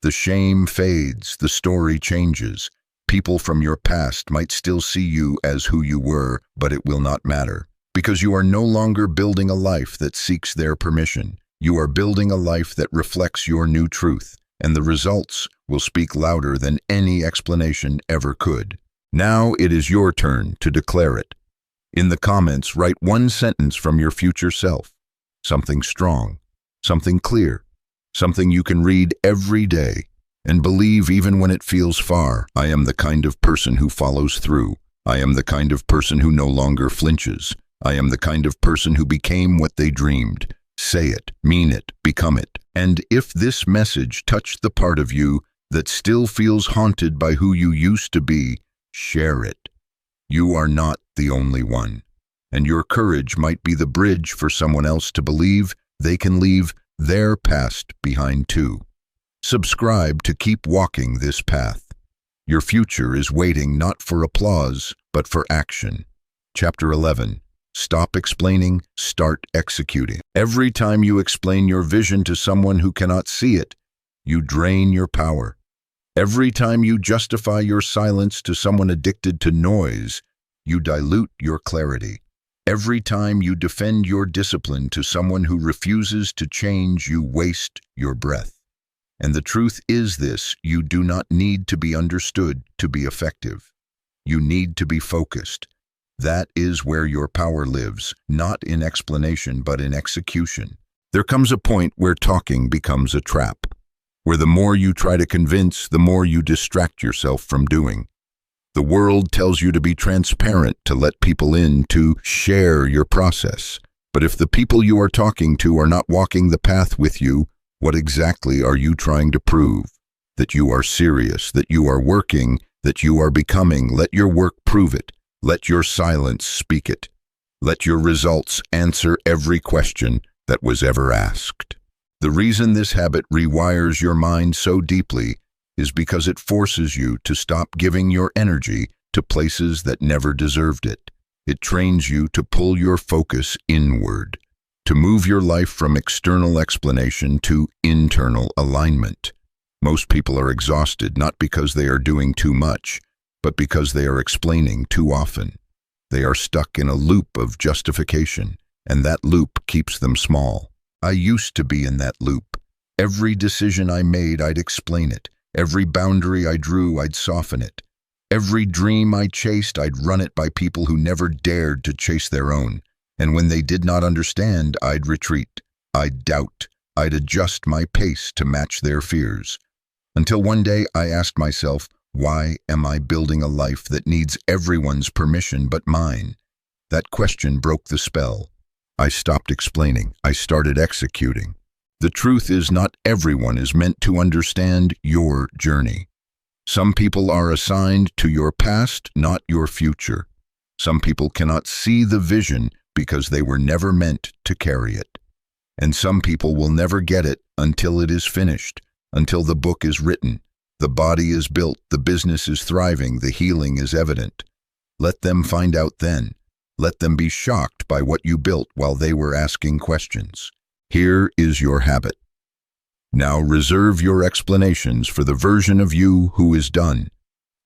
The shame fades. The story changes. People from your past might still see you as who you were, but it will not matter. Because you are no longer building a life that seeks their permission. You are building a life that reflects your new truth, and the results will speak louder than any explanation ever could. Now it is your turn to declare it. In the comments, write one sentence from your future self. Something strong, something clear, something you can read every day and believe even when it feels far. I am the kind of person who follows through. I am the kind of person who no longer flinches. I am the kind of person who became what they dreamed. Say it, mean it, become it. And if this message touched the part of you that still feels haunted by who you used to be, share it. You are not the only one. And your courage might be the bridge for someone else to believe they can leave their past behind too. Subscribe to keep walking this path. Your future is waiting not for applause, but for action. Chapter 11. Stop explaining, start executing. Every time you explain your vision to someone who cannot see it, you drain your power. Every time you justify your silence to someone addicted to noise, you dilute your clarity. Every time you defend your discipline to someone who refuses to change, you waste your breath. And the truth is this: you do not need to be understood to be effective. You need to be focused. That is where your power lives, not in explanation, but in execution. There comes a point where talking becomes a trap, where the more you try to convince, the more you distract yourself from doing. The world tells you to be transparent, to let people in, to share your process. But if the people you are talking to are not walking the path with you, what exactly are you trying to prove? That you are serious, that you are working, that you are becoming. Let your work prove it. Let your silence speak it. Let your results answer every question that was ever asked. The reason this habit rewires your mind so deeply is because it forces you to stop giving your energy to places that never deserved it. It trains you to pull your focus inward, to move your life from external explanation to internal alignment. Most people are exhausted not because they are doing too much, but because they are explaining too often. They are stuck in a loop of justification, and that loop keeps them small. I used to be in that loop. Every decision I made, I'd explain it. Every boundary I drew, I'd soften it. Every dream I chased, I'd run it by people who never dared to chase their own. And when they did not understand, I'd retreat. I'd doubt. I'd adjust my pace to match their fears. Until one day I asked myself, why am I building a life that needs everyone's permission but mine? That question broke the spell. I stopped explaining. I started executing. The truth is, not everyone is meant to understand your journey. Some people are assigned to your past, not your future. Some people cannot see the vision because they were never meant to carry it. And some people will never get it until it is finished, until the book is written. The body is built, the business is thriving, the healing is evident. Let them find out then. Let them be shocked by what you built while they were asking questions. Here is your habit. Now reserve your explanations for the version of you who is done.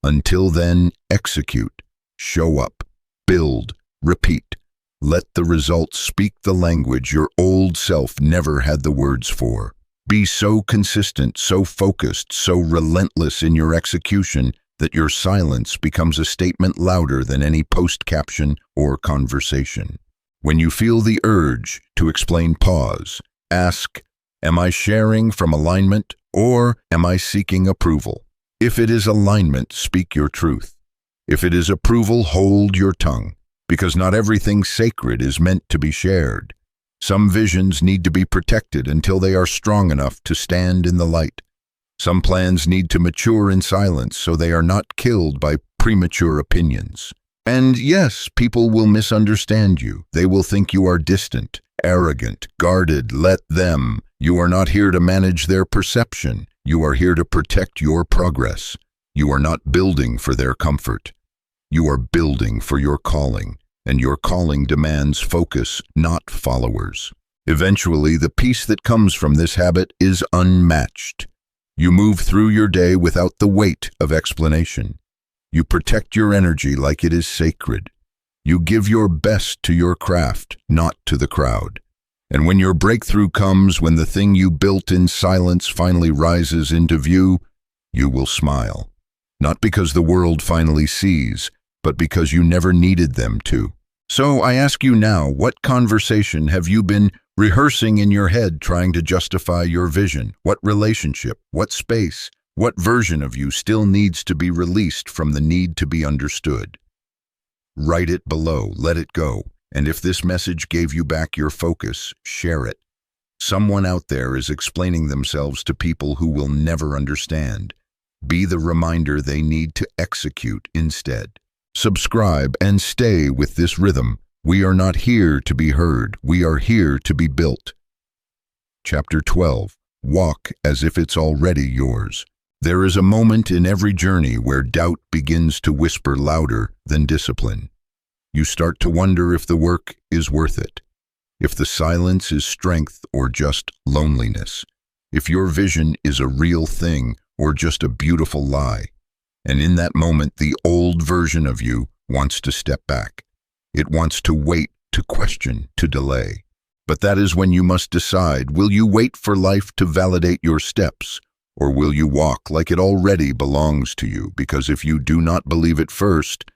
Until then, execute, show up, build, repeat. Let the results speak the language your old self never had the words for. Be so consistent, so focused, so relentless in your execution that your silence becomes a statement louder than any post caption or conversation. When you feel the urge to explain, pause, ask, Am I sharing from alignment, or am I seeking approval? If it is alignment, speak your truth. If it is approval, hold your tongue, because not everything sacred is meant to be shared. Some visions need to be protected until they are strong enough to stand in the light. Some plans need to mature in silence so they are not killed by premature opinions. And yes, people will misunderstand you. They will think you are distant, arrogant, guarded. Let them. You are not here to manage their perception. You are here to protect your progress. You are not building for their comfort. You are building for your calling, and your calling demands focus, not followers. Eventually, the peace that comes from this habit is unmatched. You move through your day without the weight of explanation. You protect your energy like it is sacred. You give your best to your craft, not to the crowd. And when your breakthrough comes, when the thing you built in silence finally rises into view, you will smile. Not because the world finally sees, but because you never needed them to. So I ask you now, what conversation have you been rehearsing in your head trying to justify your vision? What relationship, what space, what version of you still needs to be released from the need to be understood? Write it below, let it go. And if this message gave you back your focus, share it. Someone out there is explaining themselves to people who will never understand. Be the reminder they need to execute instead. Subscribe and stay with this rhythm. We are not here to be heard. We are here to be built. Chapter 12. Walk as if it's already yours. There is a moment in every journey where doubt begins to whisper louder than discipline. You start to wonder if the work is worth it, if the silence is strength or just loneliness, if your vision is a real thing or just a beautiful lie. And in that moment, the old version of you wants to step back. It wants to wait, to question, to delay. But that is when you must decide, will you wait for life to validate your steps, or will you walk like it already belongs to you? Because if you do not believe it first,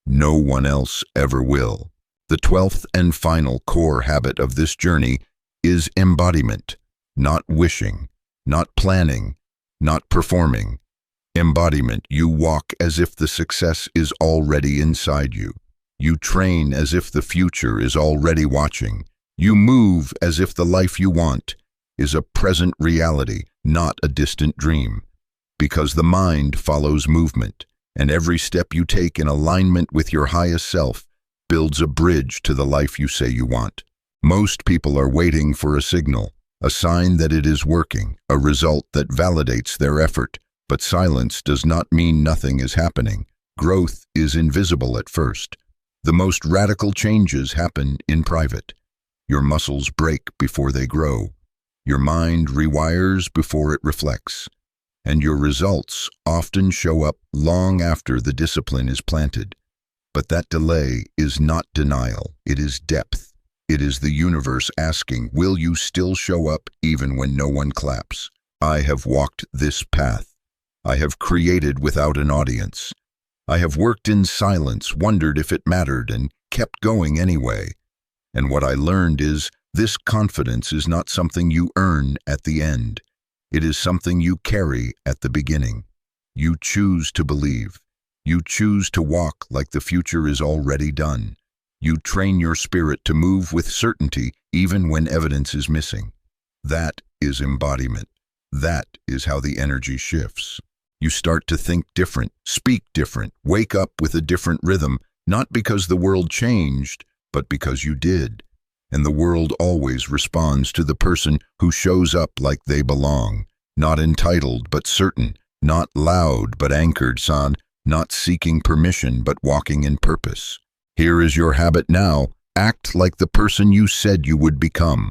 no one else ever will. The 12th and final core habit of this journey is embodiment, not wishing, not planning, not performing. Embodiment. You walk as if the success is already inside you. You train as if the future is already watching. You move as if the life you want is a present reality, not a distant dream. Because the mind follows movement, and every step you take in alignment with your highest self builds a bridge to the life you say you want. Most people are waiting for a signal, a sign that it is working, a result that validates their effort. But silence does not mean nothing is happening. Growth is invisible at first. The most radical changes happen in private. Your muscles break before they grow. Your mind rewires before it reflects. And your results often show up long after the discipline is planted. But that delay is not denial, it is depth. It is the universe asking, will you still show up even when no one claps? I have walked this path. I have created without an audience. I have worked in silence, wondered if it mattered, and kept going anyway. And what I learned is, this confidence is not something you earn at the end. It is something you carry at the beginning. You choose to believe. You choose to walk like the future is already done. You train your spirit to move with certainty even when evidence is missing. That is embodiment. That is how the energy shifts. You start to think different, speak different, wake up with a different rhythm, not because the world changed, but because you did. And the world always responds to the person who shows up like they belong, not entitled but certain, not loud but anchored, son, not seeking permission but walking in purpose. Here is your habit now. Act like the person you said you would become,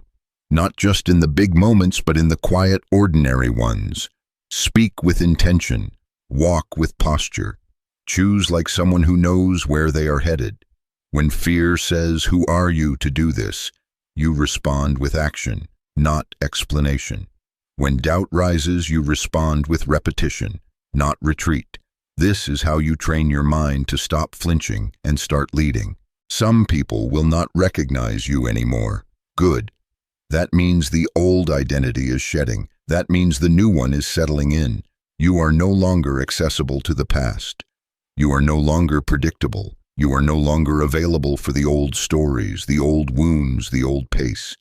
not just in the big moments but in the quiet, ordinary ones. Speak with intention, walk with posture, choose like someone who knows where they are headed. When fear says, "Who are you to do this?" you respond with action, not explanation. When doubt rises, you respond with repetition, not retreat. This is how you train your mind to stop flinching and start leading. Some people will not recognize you anymore. Good. That means the old identity is shedding. That means the new one is settling in. You are no longer accessible to the past. You are no longer predictable. You are no longer available for the old stories, the old wounds, the old pace.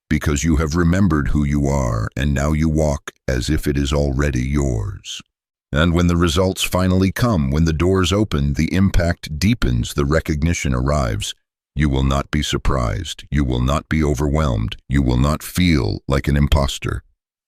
Because you have remembered who you are, and now you walk as if it is already yours. And when the results finally come, when the doors open, the impact deepens, the recognition arrives, you will not be surprised. You will not be overwhelmed. You will not feel like an imposter.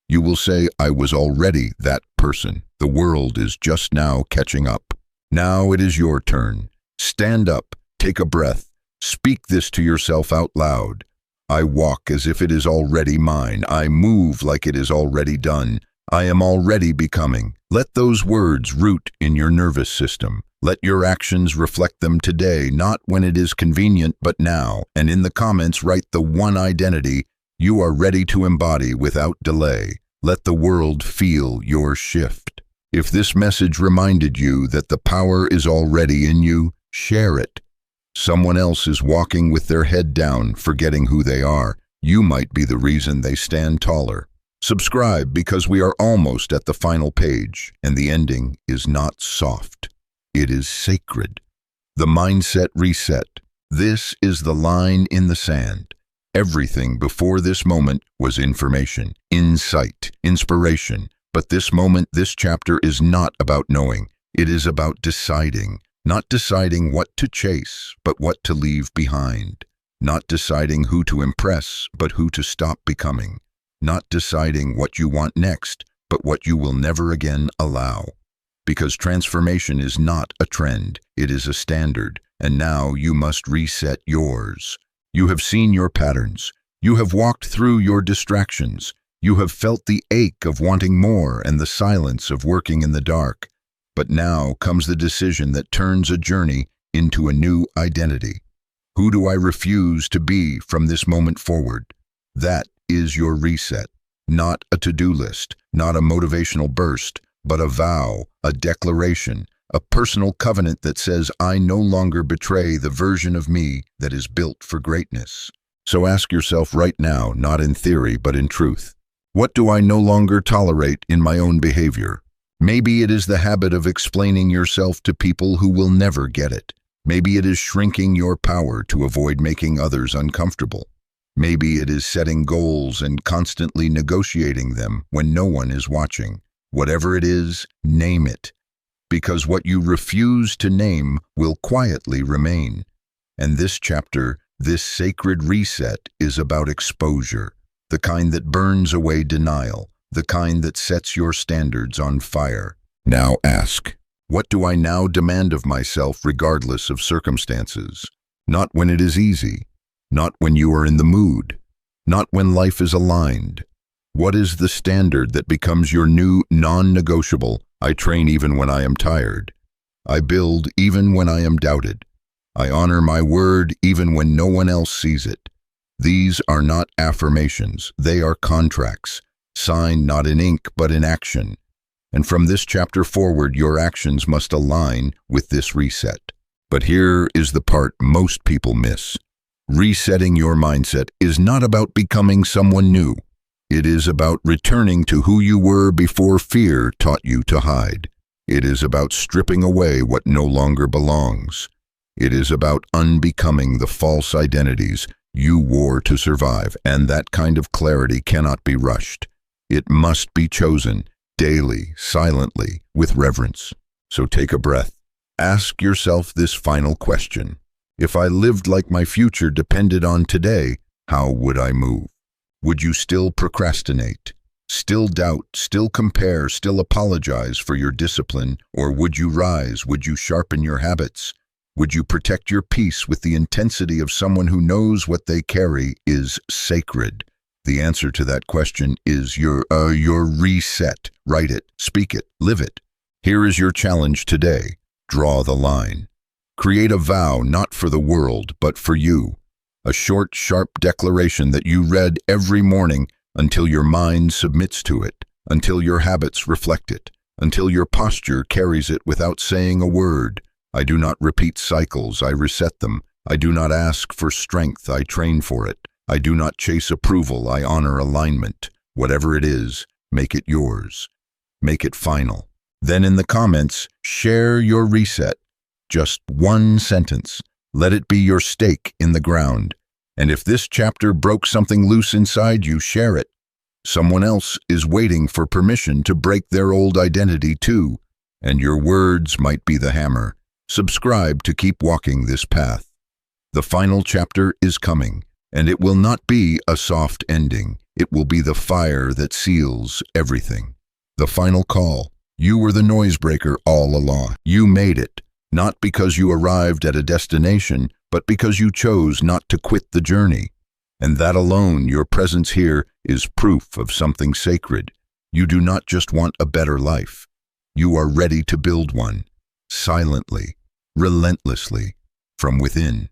You will say, I was already that person. The world is just now catching up. Now it is your turn. Stand up, take a breath, speak this to yourself out loud. I walk as if it is already mine. I move like it is already done. I am already becoming. Let those words root in your nervous system. Let your actions reflect them today, not when it is convenient, but now. And in the comments, write the one identity you are ready to embody without delay. Let the world feel your shift. If this message reminded you that the power is already in you, share it. Someone else is walking with their head down, forgetting who they are. You might be the reason they stand taller. Subscribe, because we are almost at the final page, and the ending is not soft. It is sacred. The mindset reset. This is the line in the sand. Everything before this moment was information, insight, inspiration. But this moment, this chapter is not about knowing. It is about deciding. Not deciding what to chase, but what to leave behind. Not deciding who to impress, but who to stop becoming. Not deciding what you want next, but what you will never again allow. Because transformation is not a trend, it is a standard, and now you must reset yours. You have seen your patterns. You have walked through your distractions. You have felt the ache of wanting more and the silence of working in the dark. But now comes the decision that turns a journey into a new identity. Who do I refuse to be from this moment forward? That is your reset. Not a to-do list, not a motivational burst, but a vow, a declaration, a personal covenant that says, I no longer betray the version of me that is built for greatness. So ask yourself right now, not in theory, but in truth, what do I no longer tolerate in my own behavior? Maybe it is the habit of explaining yourself to people who will never get it. Maybe it is shrinking your power to avoid making others uncomfortable. Maybe it is setting goals and constantly negotiating them when no one is watching. Whatever it is, name it. Because what you refuse to name will quietly remain. And this chapter, this sacred reset, is about exposure, the kind that burns away denial, the kind that sets your standards on fire. Now ask, what do I now demand of myself regardless of circumstances? Not when it is easy, not when you are in the mood, not when life is aligned. What is the standard that becomes your new non-negotiable? I train even when I am tired. I build even when I am doubted. I honor my word even when no one else sees it. These are not affirmations, they are contracts, signed not in ink but in action. And from this chapter forward, your actions must align with this reset. But here is the part most people miss. Resetting your mindset is not about becoming someone new. It is about returning to who you were before fear taught you to hide. It is about stripping away what no longer belongs. It is about unbecoming the false identities you wore to survive, and that kind of clarity cannot be rushed. It must be chosen daily, silently, with reverence. So take a breath. Ask yourself this final question. If I lived like my future depended on today, how would I move? Would you still procrastinate, still doubt, still compare, still apologize for your discipline? Or would you rise? Would you sharpen your habits? Would you protect your peace with the intensity of someone who knows what they carry is sacred? The answer to that question is your reset. Write it, speak it, live it. Here is your challenge today. Draw the line. Create a vow not for the world, but for you. A short, sharp declaration that you read every morning until your mind submits to it, until your habits reflect it, until your posture carries it without saying a word. I do not repeat cycles, I reset them. I do not ask for strength, I train for it. I do not chase approval, I honor alignment. Whatever it is, make it yours. Make it final. Then in the comments, share your reset. Just one sentence. Let it be your stake in the ground. And if this chapter broke something loose inside you, share it. Someone else is waiting for permission to break their old identity too, and your words might be the hammer. Subscribe to keep walking this path. The final chapter is coming, and it will not be a soft ending. It will be the fire that seals everything. The final call. You were the noise breaker all along. You made it, not because you arrived at a destination, but because you chose not to quit the journey. And that alone, your presence here, is proof of something sacred. You do not just want a better life. You are ready to build one, silently, relentlessly, from within.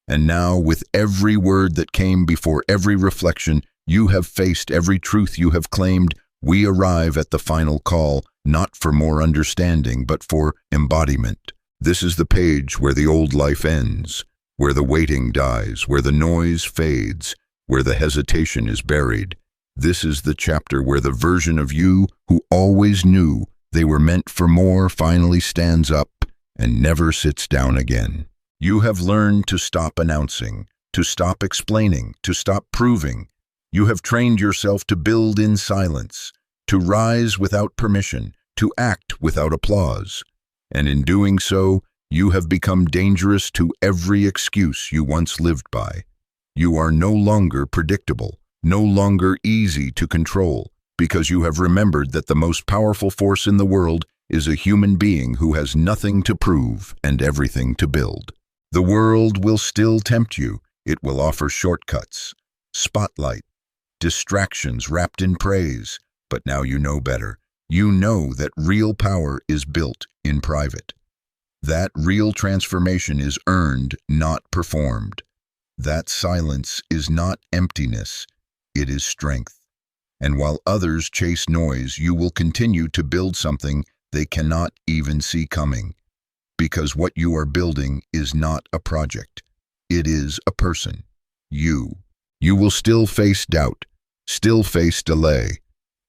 And now, with every word that came before every reflection, you have faced every truth you have claimed. We arrive at the final call, not for more understanding, but for embodiment. This is the page where the old life ends, where the waiting dies, where the noise fades, where the hesitation is buried. This is the chapter where the version of you who always knew they were meant for more finally stands up and never sits down again. You have learned to stop announcing, to stop explaining, to stop proving. You have trained yourself to build in silence, to rise without permission, to act without applause. And in doing so, you have become dangerous to every excuse you once lived by. You are no longer predictable, no longer easy to control, because you have remembered that the most powerful force in the world is a human being who has nothing to prove and everything to build. The world will still tempt you. It will offer shortcuts, spotlight, distractions wrapped in praise. But now you know better. You know that real power is built in private. That real transformation is earned, not performed. That silence is not emptiness, it is strength. And while others chase noise, you will continue to build something they cannot even see coming. Because what you are building is not a project. It is a person. You. You will still face doubt, still face delay.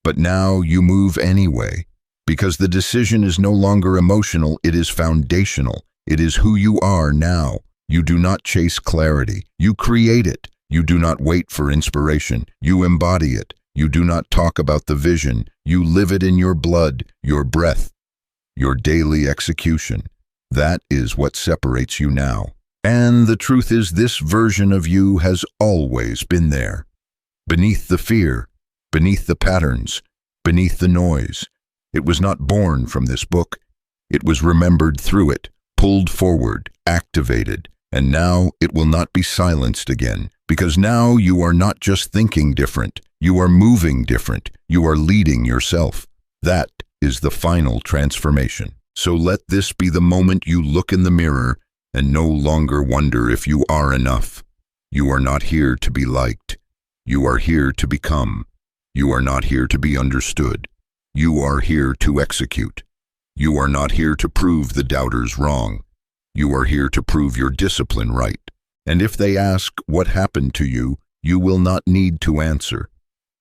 But now you move anyway, because the decision is no longer emotional, it is foundational. It is who you are now. You do not chase clarity. You create it. You do not wait for inspiration. You embody it. You do not talk about the vision. You live it in your blood, your breath, your daily execution. That is what separates you now. And the truth is, this version of you has always been there. Beneath the fear, beneath the patterns, beneath the noise. It was not born from this book. It was remembered through it, pulled forward, activated, and now it will not be silenced again, because now you are not just thinking different, you are moving different, you are leading yourself. That is the final transformation. So let this be the moment you look in the mirror and no longer wonder if you are enough. You are not here to be liked. You are here to become. You are not here to be understood. You are here to execute. You are not here to prove the doubters wrong. You are here to prove your discipline right. And if they ask what happened to you, you will not need to answer.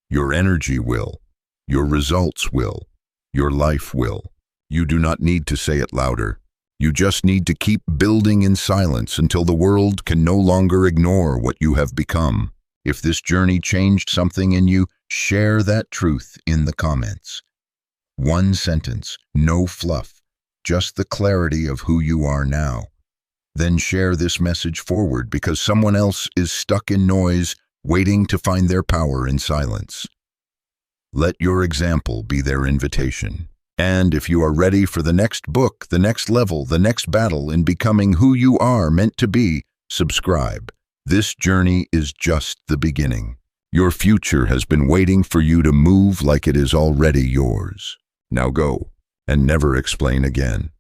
Your energy will. Your results will. Your life will. You do not need to say it louder. You just need to keep building in silence until the world can no longer ignore what you have become. If this journey changed something in you, share that truth in the comments. One sentence, no fluff, just the clarity of who you are now. Then share this message forward because someone else is stuck in noise, waiting to find their power in silence. Let your example be their invitation. And if you are ready for the next book, the next level, the next battle in becoming who you are meant to be, subscribe. This journey is just the beginning. Your future has been waiting for you to move like it is already yours. Now go, and never explain again.